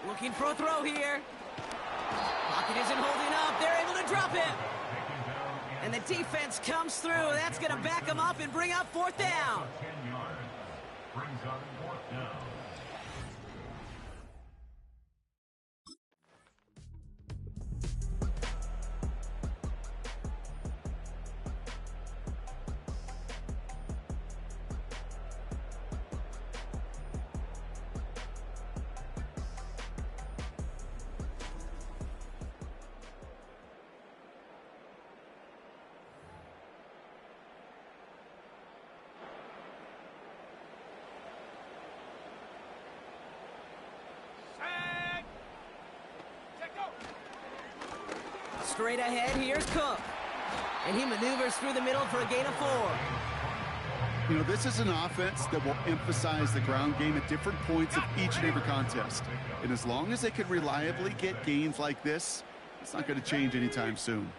Looking for a throw here. Pocket isn't holding up. They're able to drop it. And the defense comes through. That's going to back them up and bring up fourth down. Straight ahead, here's Cook. And he maneuvers through the middle for a gain of 4. You know, this is an offense that will emphasize the ground game at different points of each and every contest. And as long as they can reliably get gains like this, it's not going to change anytime soon.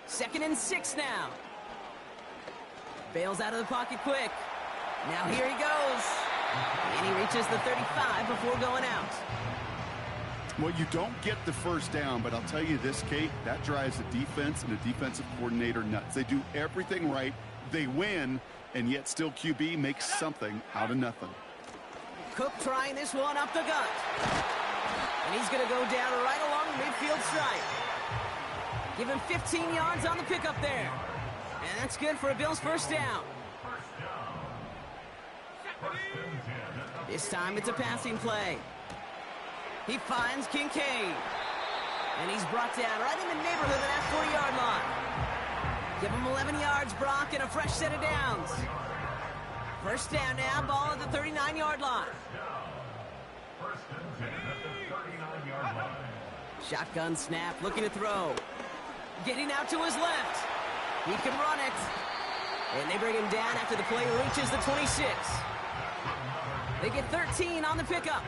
2nd and 6 now. Bails out of the pocket quick. Now here he goes. And he reaches the 35 before going out. Well, you don't get the first down, but I'll tell you this, Kate, that drives the defense and the defensive coordinator nuts. They do everything right, they win, and yet still QB makes something out of nothing. Cook trying this one up the gut. And he's going to go down right along the midfield stripe. Give him 15 yards on the pickup there. And that's good for a Bills first down. This time it's a passing play. He finds Kincaid. And he's brought down right in the neighborhood of that 40-yard line. Give him 11 yards, Brock, and a fresh set of downs. First down now, ball at the 39-yard line. Shotgun snap, looking to throw. Getting out to his left. He can run it. And they bring him down after the play reaches the 26. They get 13 on the pickup.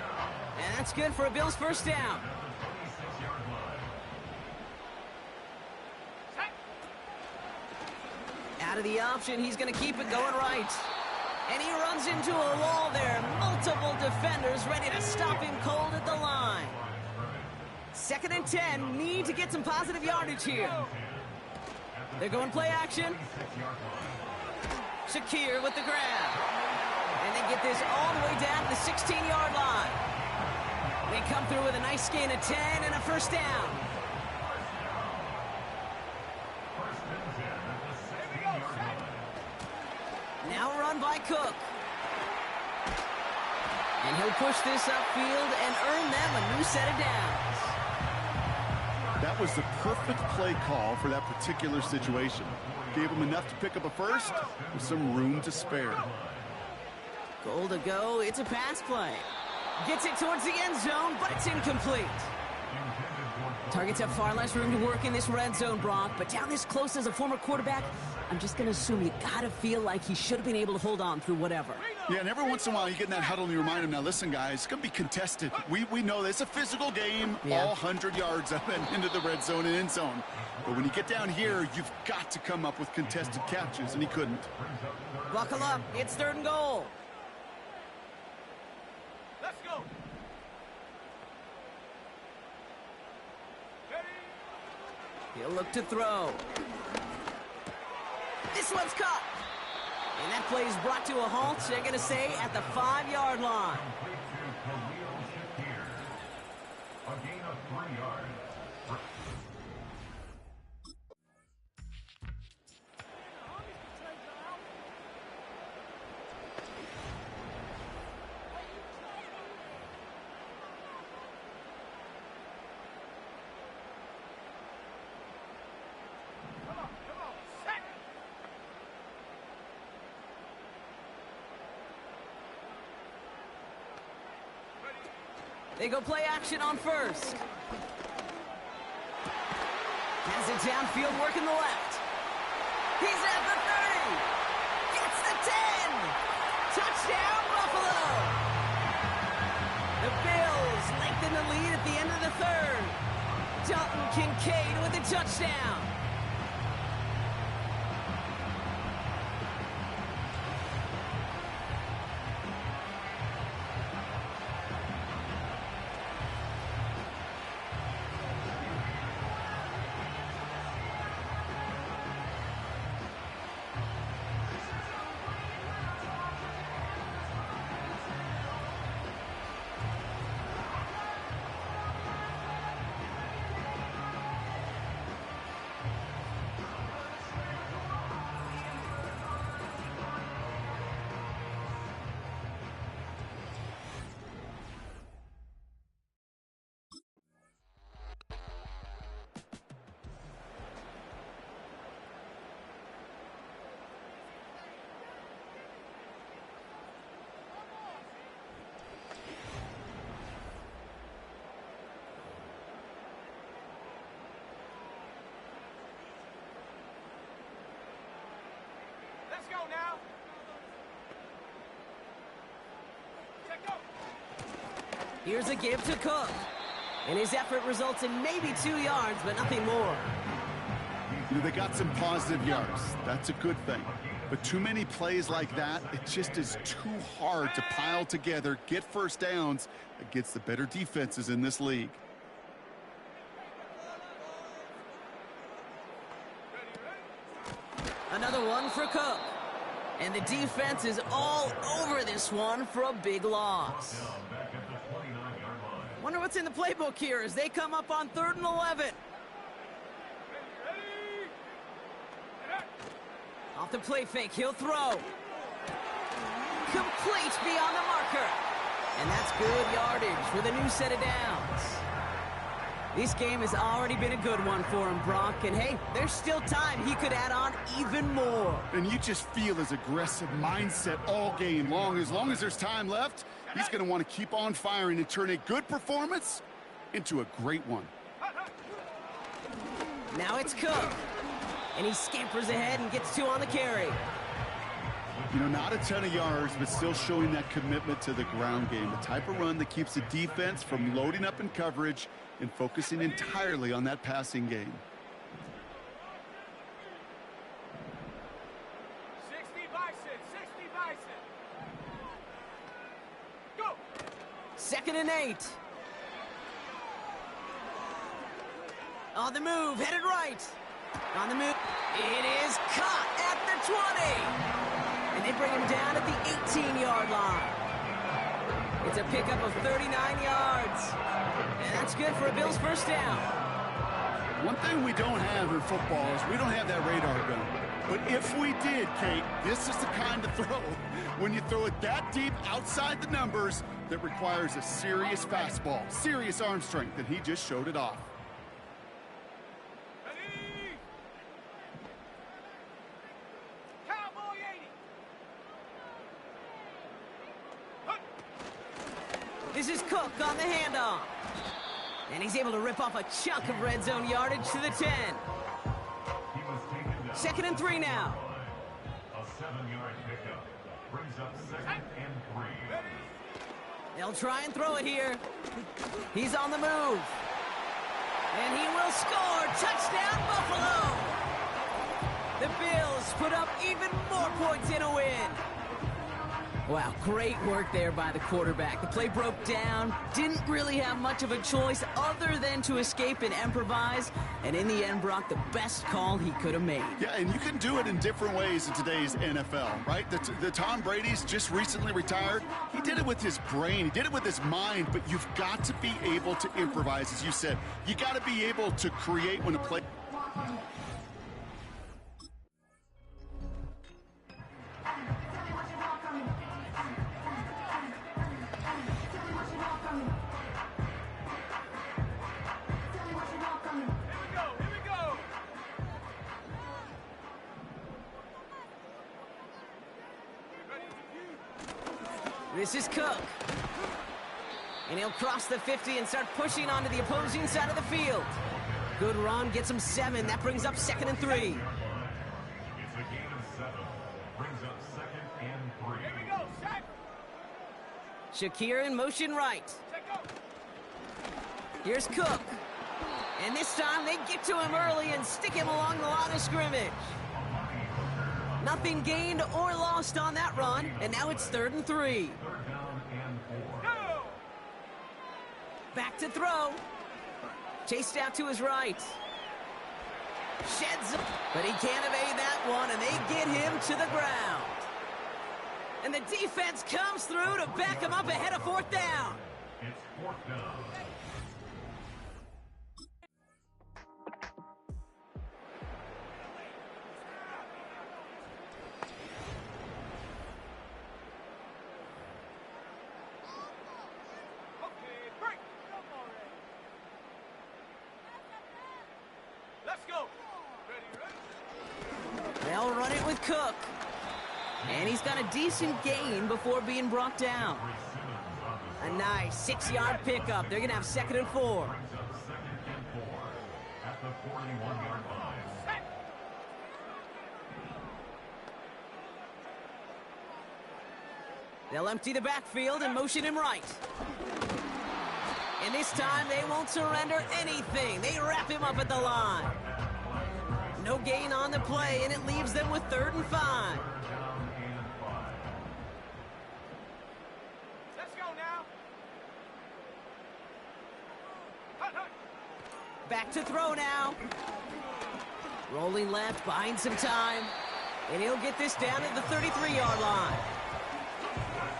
And that's good for a Bills first down. Out of the option, he's going to keep it going right. And he runs into a wall there. Multiple defenders ready to stop him cold at the line. 2nd and 10, need to get some positive yardage here. They're going play action. Shakir with the grab. And they get this all the way down to the 16-yard line. They come through with a nice gain of 10 and a first down. Now run by Cook. And he'll push this upfield and earn them a new set of downs. That was the perfect play call for that particular situation. Gave him enough to pick up a first with some room to spare. Goal to go. It's a pass play. Gets it towards the end zone, but it's incomplete. Targets have far less room to work in this red zone, Brock, but down this close as a former quarterback, I'm just going to assume you got to feel like he should have been able to hold on through whatever. Yeah, and every once in a while you get in that huddle and you remind him, now listen, guys, it's going to be contested. We know this. It's a physical game, all 100 yards up and into the red zone and end zone. But when you get down here, you've got to come up with contested catches, and he couldn't. Buckle up. It's 3rd and goal. Let's go. He'll look to throw. This one's caught. And that play is brought to a halt, they're going to say, at the 5-yard line. A gain of 3 yards. They go play action on first. Has it downfield, working the left. He's at the 30. Gets the 10. Touchdown, Buffalo. The Bills lengthen the lead at the end of the 3rd. Dalton Kincaid with a touchdown. Here's a give to Cook. And his effort results in maybe 2 yards, but nothing more. You know, they got some positive yards. That's a good thing. But too many plays like that, it just is too hard to pile together, get first downs against the better defenses in this league. Another one for Cook. And the defense is all over this one for a big loss. Wonder what's in the playbook here as they come up on 3rd and 11. Off the play fake, he'll throw. Complete beyond the marker. And that's good yardage for the new set of downs. This game has already been a good one for him, Brock. And hey, there's still time he could add on even more. And you just feel his aggressive mindset all game long. As long as there's time left, he's going to want to keep on firing and turn a good performance into a great one. Now it's Cook. And he scampers ahead and gets 2 on the carry. You know, not a ton of yards, but still showing that commitment to the ground game. The type of run that keeps the defense from loading up in coverage and focusing entirely on that passing game. 60 bison, 60 bison. Go! 2nd and 8. On the move, headed right. On the move. It is caught at the 20. And they bring him down at the 18-yard line. It's a pickup of 39 yards. And that's good for a Bills first down. One thing we don't have in football is we don't have that radar gun. But if we did, Kate, this is the kind of throw, when you throw it that deep outside the numbers, that requires a serious fastball, serious arm strength, and he just showed it off. This is Cook on the handoff. And he's able to rip off a chunk of red zone yardage to the 10. 2nd and 3 now. A 7-yard pickup brings up 2nd and 3. They'll try and throw it here. He's on the move. And he will score. Touchdown, Buffalo. The Bills put up even more points in a win. Wow, great work there by the quarterback. The play broke down, didn't really have much of a choice other than to escape and improvise. And in the end, Brock, the best call he could have made. Yeah, and you can do it in different ways in today's NFL, right? The Tom Brady's just recently retired. He did it with his brain. He did it with his mind, but you've got to be able to improvise, as you said. You got to be able to create when a play... This is Cook. And he'll cross the 50 and start pushing onto the opposing side of the field. Good run, gets him 7. That brings up 2nd and 3. It's a gain of 7. Brings up 2nd and 3. Here we go, set. Shakir in motion right. Set, go. Here's Cook. And this time they get to him early and stick him along the line of scrimmage. Nothing gained or lost on that run, and now it's 3rd and 3. 3rd down and 4. Go. Back to throw. Chased out to his right. Sheds, but he can't evade that one, and they get him to the ground. And the defense comes through to back him up ahead of 4th down. It's 4th down. Let's go. Ready? They'll run it with Cook. And he's got a decent gain before being brought down. A nice 6-yard pickup. They're going to have 2nd and 4. Brings up 2nd and 4 at the 41-yard line. They'll empty the backfield and motion him right. And this time, they won't surrender anything. They wrap him up at the line. No gain on the play, and it leaves them with 3rd and 5. Let's go now. Back to throw now. Rolling left, buying some time. And he'll get this down at the 33-yard line.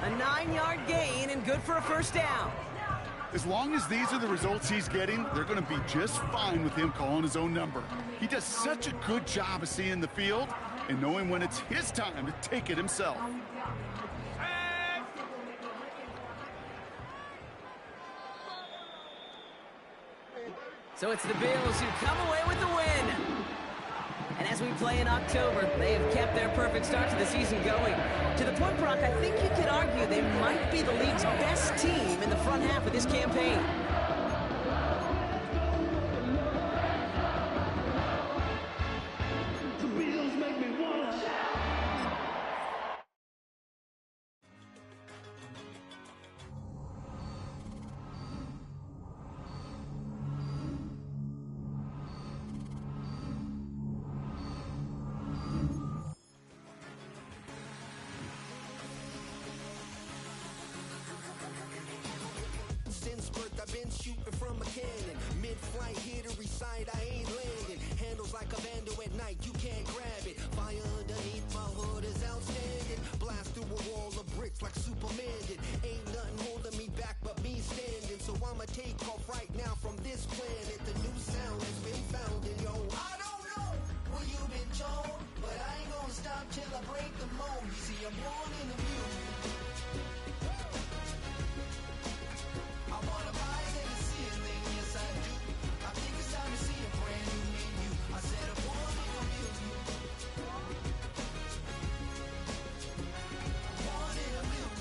A 9-yard gain and good for a 1st down. As long as these are the results he's getting, they're going to be just fine with him calling his own number. He does such a good job of seeing the field and knowing when it's his time to take it himself. So it's the Bills who come away with the win. And as we play in October, they have kept their perfect start to the season going. To the point, Brock, I think you could argue they might be the league's best team in the front half of this campaign. Since birth, I've been shooting from a cannon. Mid-flight, here to recite, I ain't landing. Handles like a vandal at night, you can't grab it. Fire underneath my hood is outstanding. Blast through a wall of bricks like Superman did. Ain't nothing holding me back but me standing. So I'ma take off right now from this planet. The new sound has been found in yo. I don't know what you've been told, but I ain't gonna stop till I break the mold. You see, I'm born in the music. I wanna rise in the ceiling, yes I do. I think it's time to see a brand new menu. I said I'm born in a million. Born in a million.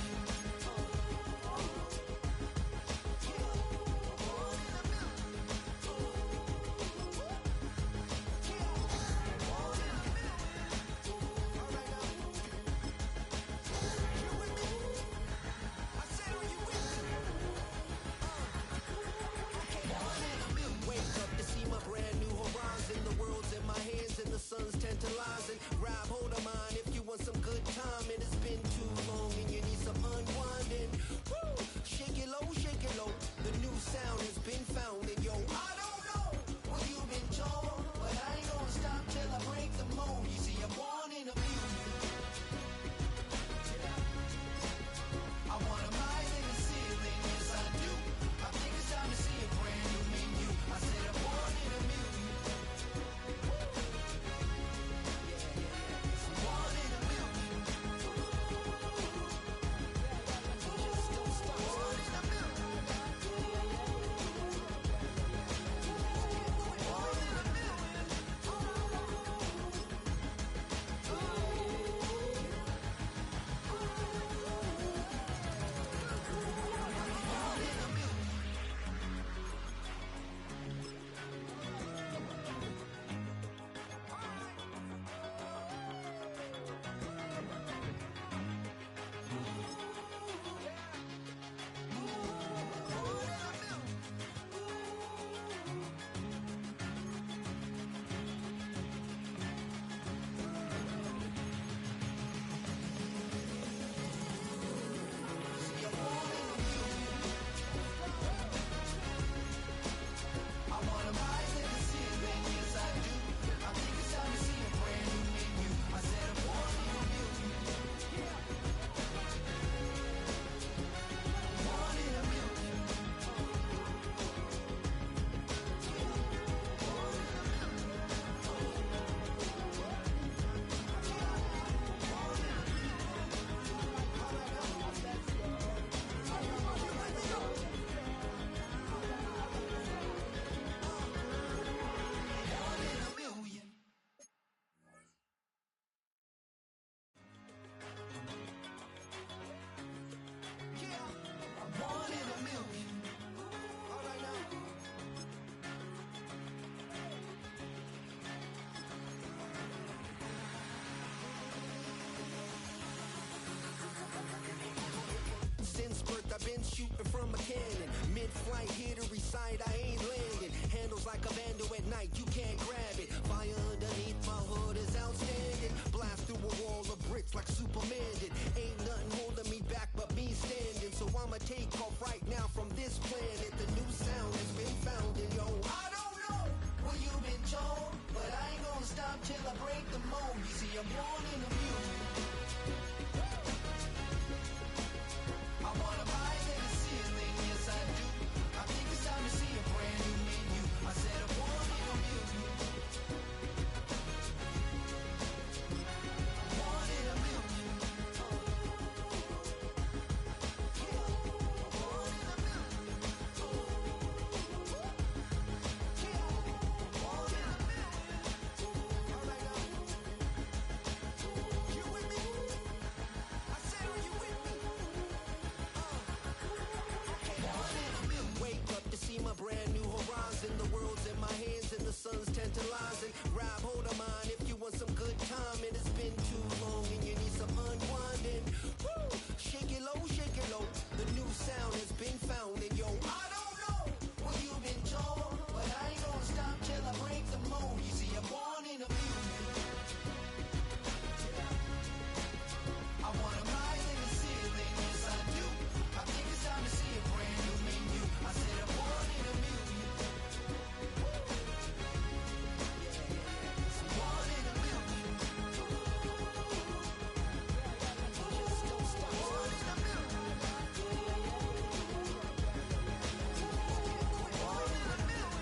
Born in a million. Since birth, I've been shooting from a cannon. Mid Mid-flight, here to recite, I ain't landing. Handles like a vandal at night, you can't grab it. Fire underneath my hood is outstanding. Blast through a wall of bricks like Superman did. Ain't nothing holding me back but me standing. So I'ma take off right now from this planet. The new sound has been found, and yo, I don't know what you've been told, but I ain't gonna stop till I break the mold. You see, I'm born in the music. I wanna rise in the ceiling, yes I do. I think it's time to see a brand new menu. I said I'm born in the music. I'm born in the music. Brand new horizon, the world's in my hands and the sun's tantalizing. Grab hold of mine if you want some good time, and it's been too long and you need some unwinding. Woo! Shake it low, the new sound has been found, and yo, I don't know what you've been told, but I ain't gonna stop till I break the mold. You see, I'm born in a music. I wanna rise in the ceiling, yes I do. I think it's time to see a brand new menu. I said I'm born in a music. Born in a music. Just don't stop. Born in a music. Born in a music.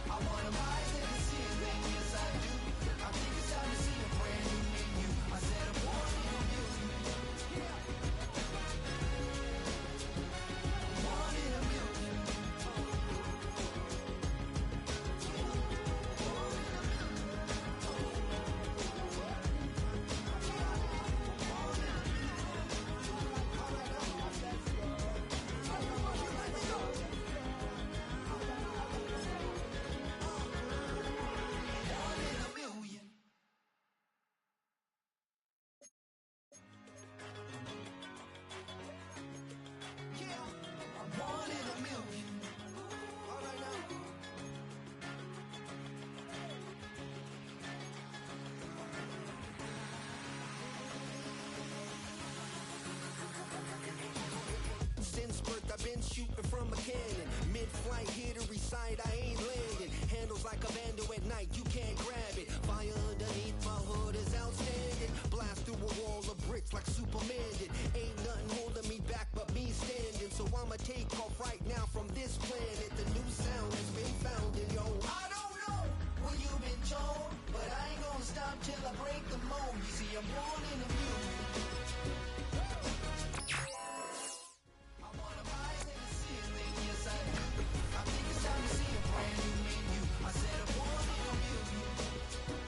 I wanna rise in the ceiling, yes I do. I think it's time to see a brand new menu. I said I'm born in a music. Born in a music. Born in a million. Yeah, I'm born in a million. All right now. Since birth I've been shooting from a cannon. Mid-flight, here to recite, I ain't landing. Handles like a vandal at night, you can't grab it. Fire underneath my hood is outstanding. Blast through a wall of bricks like Superman did. Ain't nothing holding me back but me standing. So I'ma take off right now from this planet. The new sound has been found, and yo, I don't know what you've been told, but I ain't gonna stop till I break the mold. You see, I'm born in a music. I wanna rise in the ceiling, yes I do. I think it's time to see a brand new menu. I said I'm born in a music.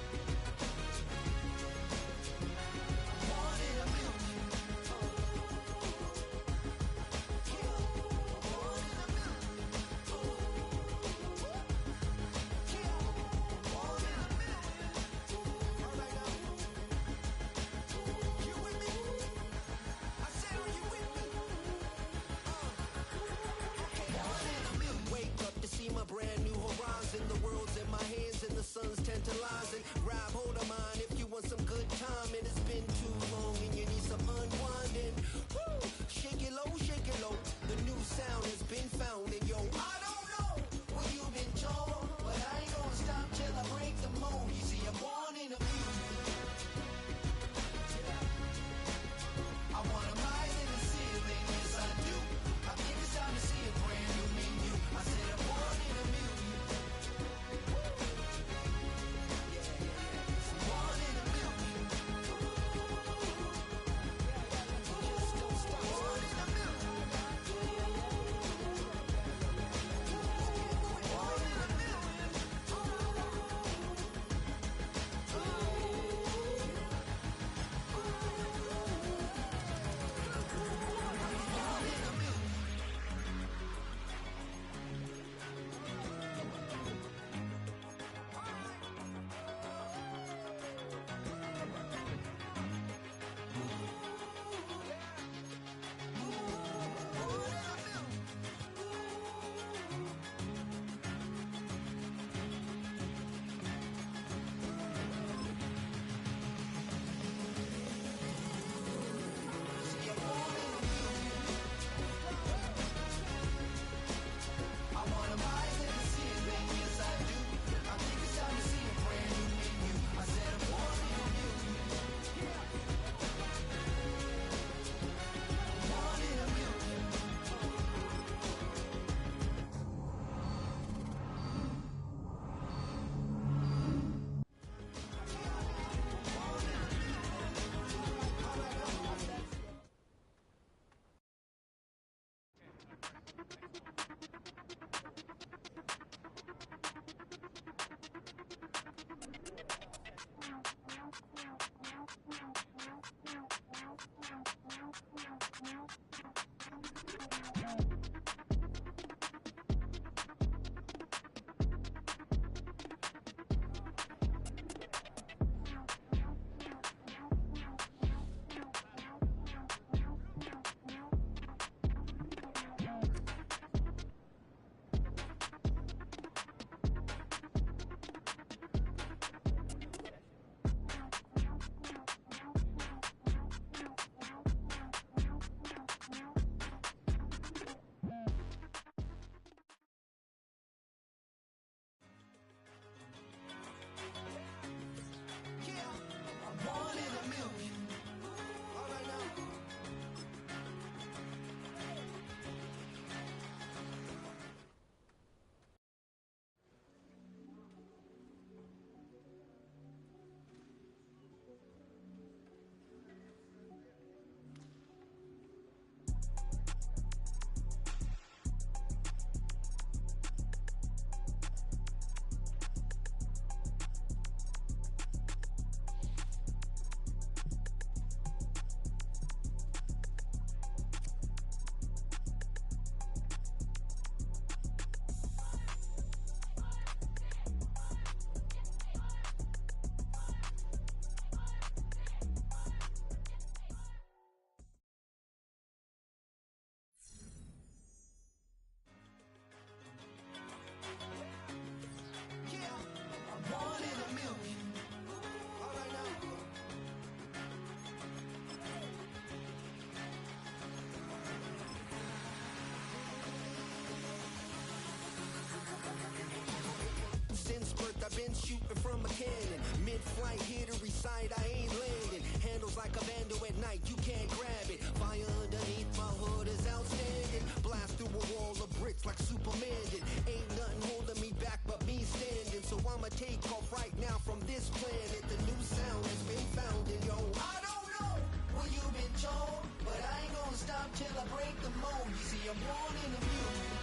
I've been shooting from a cannon. Mid-flight, hit a recite, I ain't landing. Handles like a vandal at night, you can't grab it. Fire underneath my hood is outstanding. Blast through a wall of bricks like Superman did. Ain't nothing holding me back but me standing. So I'ma take off right now from this planet. The new sound has been found in yo. I don't know what you've been told, but I ain't gonna stop till I break the mold. You see, I'm born in the music.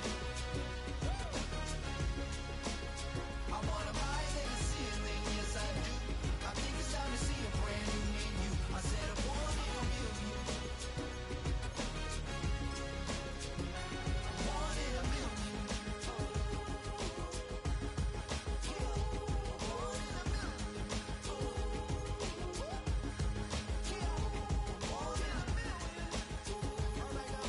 I wanna rise in the ceiling, yes I do. I think it's time to see a brand new menu. I said I'm born in a million. I'm born in a million. Born in a million. Born in a million. All right now.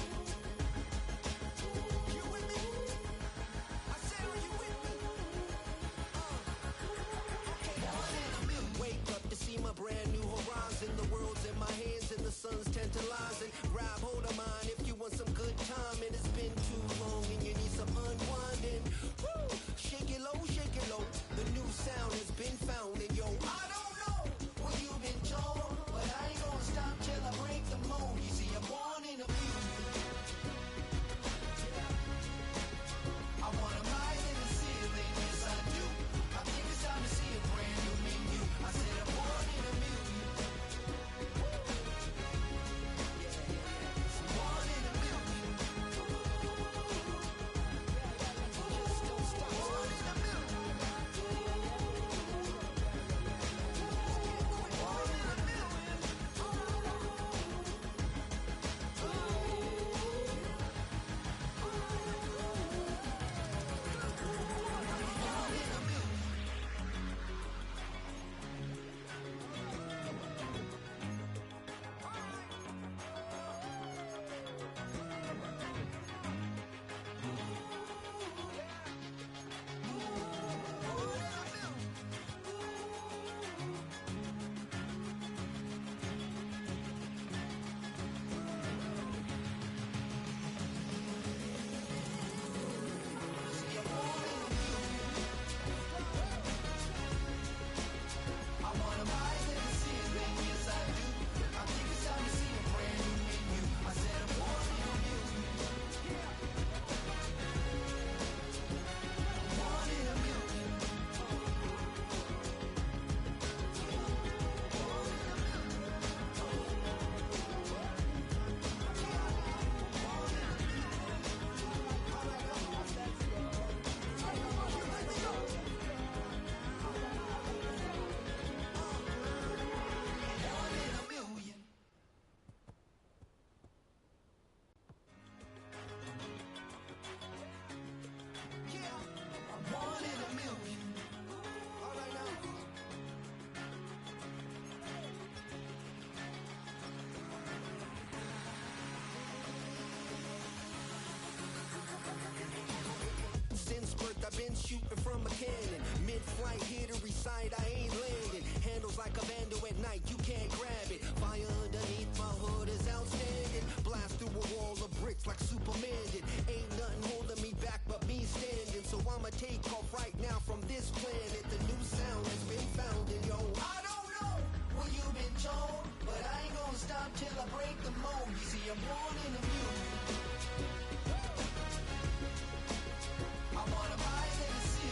I've been shooting from a cannon. Mid-flight, here to recite, I ain't landing. Handles like a vandal at night, you can't grab it. Fire underneath my hood is out